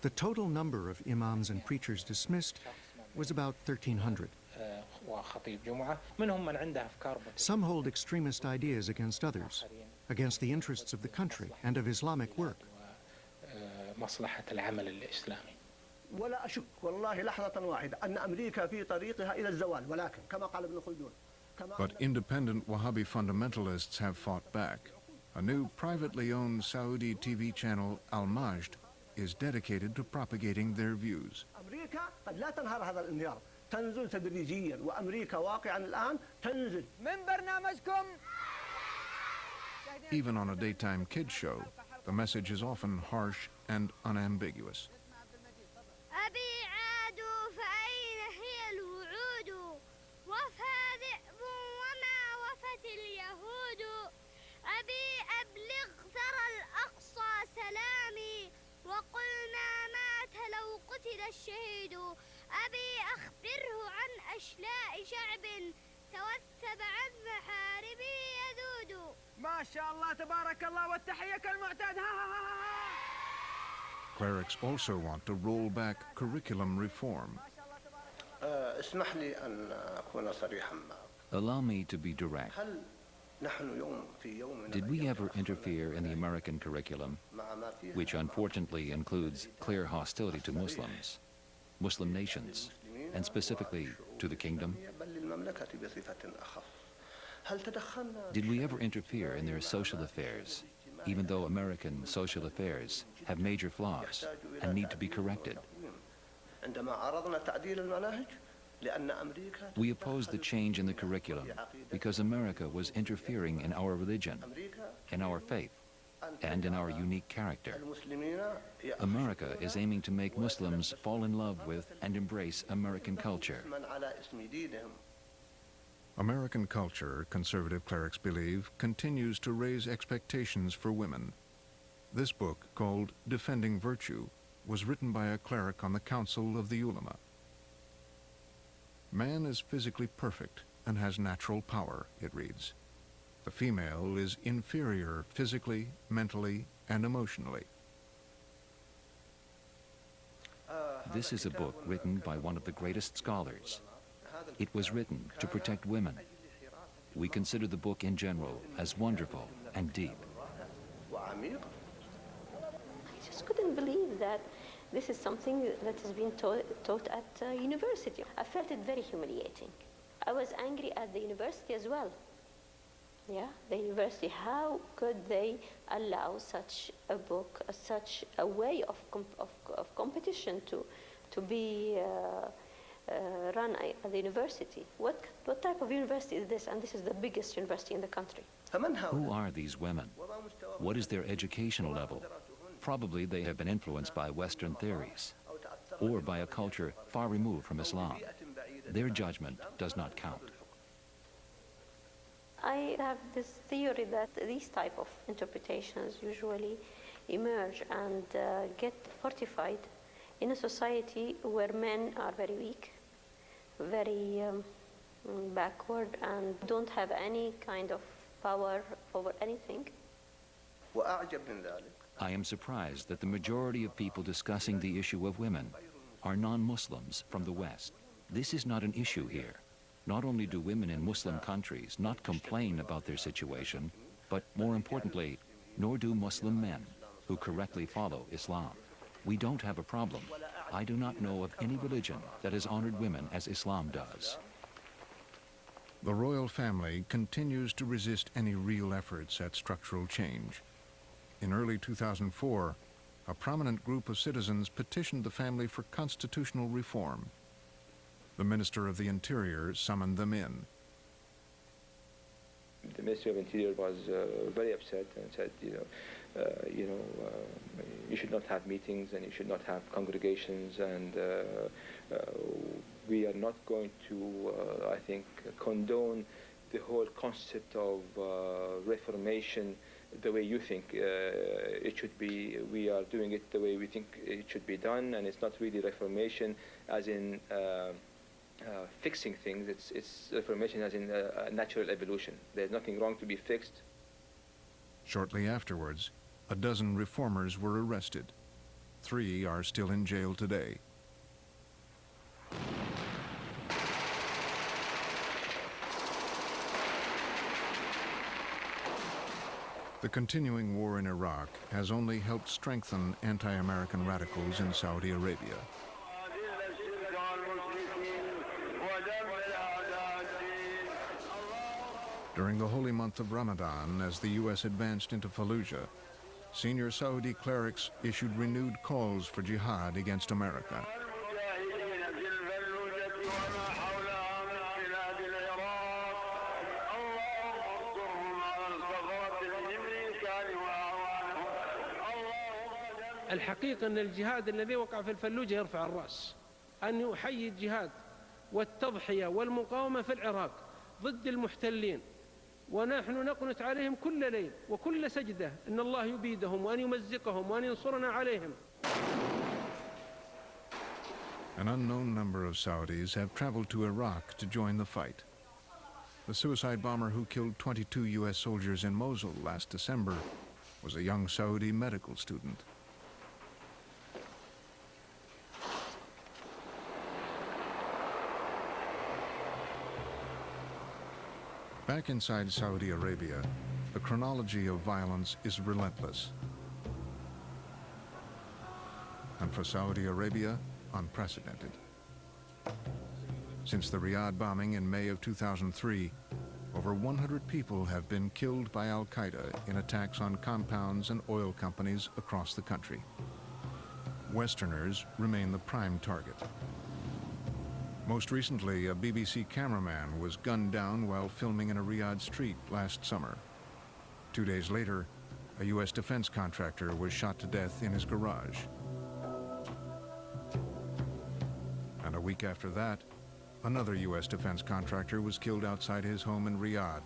The total number of imams and preachers dismissed was about 1,300. Some hold extremist ideas against others, against the interests of the country and of Islamic work. ولا أشك والله لحظة واحدة أن أمريكا في طريقها إلى الزوال ولكن كما قال ابن خلدون. But independent Wahhabi fundamentalists have fought back. A new privately owned Saudi TV channel, Al Majd, is dedicated to propagating their views. أمريكا قد لا تنهار هذا الانهيار، تنزل تدريجيا وأمريكا واقعا الآن تنزل. من برنامجكم. Even on a daytime kids show, the message is often harsh and unambiguous. أبي عادوا فأين هي الوعود وفى ذئب وما وفت اليهود أبي أبلغ ثرى الأقصى سلامي وقل ما مات لو قتل الشهيد أبي أخبره عن أشلاء شعب توثب عن محاربه يذود. ما شاء الله تبارك الله والتحية كالمعتاد. Clerics also want to roll back curriculum reform. اسمح لي أن أكون صريحا معك. Allow me to be direct. هل نحن يوم في يوم Did we ever interfere in the American curriculum, which unfortunately includes clear hostility to Muslims, Muslim nations, and specifically to the kingdom? Did we ever interfere in their social affairs, even though American social affairs have major flaws and need to be corrected? We opposed the change in the curriculum because America was interfering in our religion, in our faith, and in our unique character. America is aiming to make Muslims fall in love with and embrace American culture. American culture, conservative clerics believe, continues to raise expectations for women. This book, called Defending Virtue, was written by a cleric on the Council of the Ulama. Man is physically perfect and has natural power, it reads. The female is inferior physically, mentally, and emotionally. This is a book written by one of the greatest scholars. It was written to protect women. We consider the book in general as wonderful and deep. I just couldn't believe that this is something that has been taught at university. I felt it very humiliating. I was angry at the university as well. Yeah, the university, how could they allow such a book, such a way of competition to be run at the university? What type of university is this? And this is the biggest university in the country. Who are these women? What is their educational level? Probably they have been influenced by Western theories or by a culture far removed from Islam. Their judgment does not count. I have this theory that these type of interpretations usually emerge and get fortified in a society where men are very weak, very backward, and don't have any kind of power over anything. I am surprised that the majority of people discussing the issue of women are non-Muslims from the West. This is not an issue here. Not only do women in Muslim countries not complain about their situation, but more importantly, nor do Muslim men who correctly follow Islam. We don't have a problem. I do not know of any religion that has honored women as Islam does. The royal family continues to resist any real efforts at structural change. In early 2004, a prominent group of citizens petitioned the family for constitutional reform. The Minister of the Interior summoned them in. The Ministry of Interior was very upset and said, you should not have meetings and you should not have congregations, and we are not going to, I think, condone the whole concept of reformation the way you think it should be. We are doing it the way we think it should be done, and it's not really reformation as in fixing things. It's reformation as in a natural evolution. There's nothing wrong to be fixed. Shortly afterwards, a dozen reformers were arrested. 3 are still in jail today. The continuing war in Iraq has only helped strengthen anti-American radicals in Saudi Arabia. During the holy month of Ramadan, as the U.S. advanced into Fallujah, senior Saudi clerics issued renewed calls for jihad against America. الحقيقة أن الجهاد الذي وقع في الفلوجة يرفع الرأس، أن يحيي الجهاد والتضحية والمقاومة في العراق ضد المحتلين، ونحن نقنت عليهم كل ليل وكل سجدة أن الله يبيدهم وأن يمزقهم وأن ينصرنا عليهم. An unknown number of Saudis have traveled to Iraq to join the fight. The suicide bomber who killed 22 U.S. soldiers in Mosul last December was a young Saudi medical student. Back inside Saudi Arabia, the chronology of violence is relentless. And for Saudi Arabia, unprecedented. Since the Riyadh bombing in May of 2003, over 100 people have been killed by Al-Qaeda in attacks on compounds and oil companies across the country. Westerners remain the prime target. Most recently, a BBC cameraman was gunned down while filming in a Riyadh street last summer. 2 days later, a U.S. defense contractor was shot to death in his garage. And a week after that, another U.S. defense contractor was killed outside his home in Riyadh.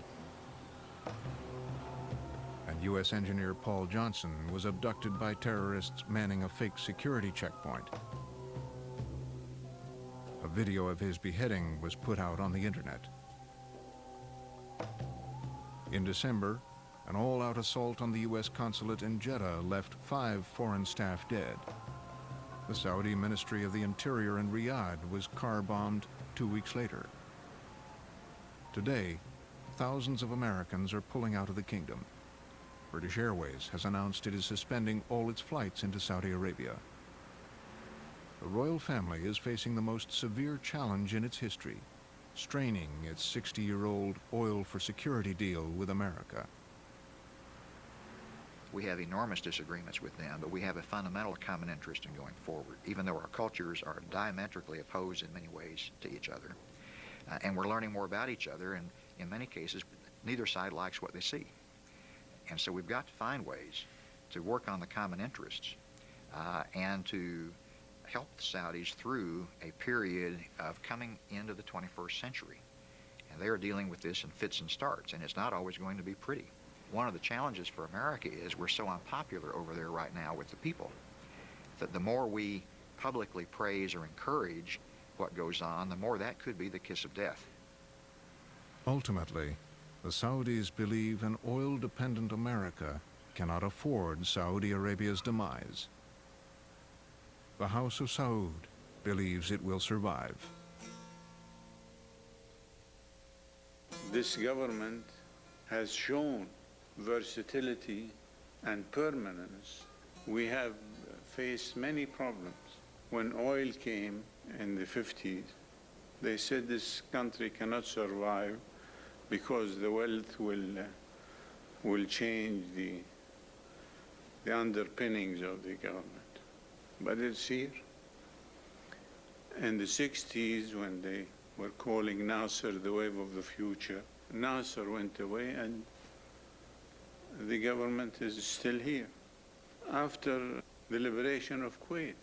And U.S. engineer Paul Johnson was abducted by terrorists manning a fake security checkpoint. A video of his beheading was put out on the internet. In December, an all-out assault on the U.S. consulate in Jeddah left 5 foreign staff dead. The Saudi Ministry of the Interior in Riyadh was car-bombed 2 weeks later. Today, thousands of Americans are pulling out of the kingdom. British Airways has announced it is suspending all its flights into Saudi Arabia. The royal family is facing the most severe challenge in its history, straining its 60-year-old oil for security deal with America. We have enormous disagreements with them, but we have a fundamental common interest in going forward, even though our cultures are diametrically opposed in many ways to each other. And we're learning more about each other, and in many cases, neither side likes what they see. And so we've got to find ways to work on the common interests and to help the Saudis through a period of coming into the 21st century. And they are dealing with this in fits and starts, and it's not always going to be pretty. One of the challenges for America is we're so unpopular over there right now with the people that the more we publicly praise or encourage what goes on, the more that could be the kiss of death. Ultimately, the Saudis believe an oil-dependent America cannot afford Saudi Arabia's demise. The House of Saud believes it will survive. This government has shown versatility and permanence. We have faced many problems. When oil came in the 50s, they said this country cannot survive because the wealth will change the underpinnings of the government. But it's here. In the 60s, when they were calling Nasser the wave of the future, Nasser went away and the government is still here. After the liberation of Kuwait,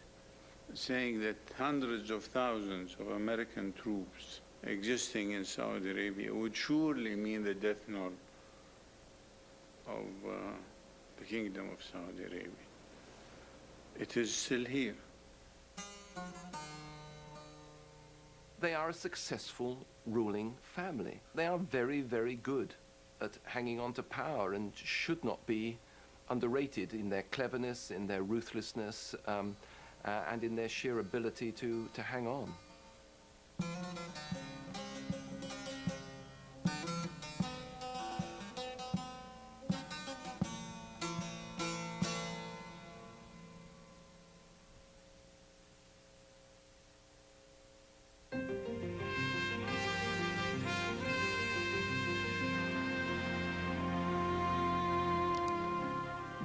saying that hundreds of thousands of American troops existing in Saudi Arabia would surely mean the death knell of the Kingdom of Saudi Arabia. It is still here. They are a successful ruling family. They are very, very good at hanging on to power and should not be underrated in their cleverness, in their ruthlessness, and in their sheer ability to hang on.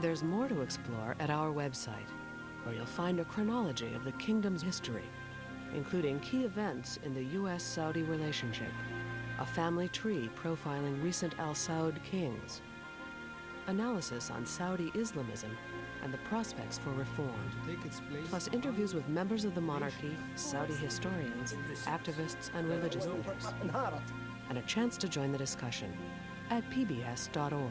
There's more to explore at our website, where you'll find a chronology of the kingdom's history, including key events in the U.S.-Saudi relationship, a family tree profiling recent Al Saud kings, analysis on Saudi Islamism and the prospects for reform, plus interviews with members of the monarchy, Saudi historians, activists, and religious leaders, and a chance to join the discussion at pbs.org.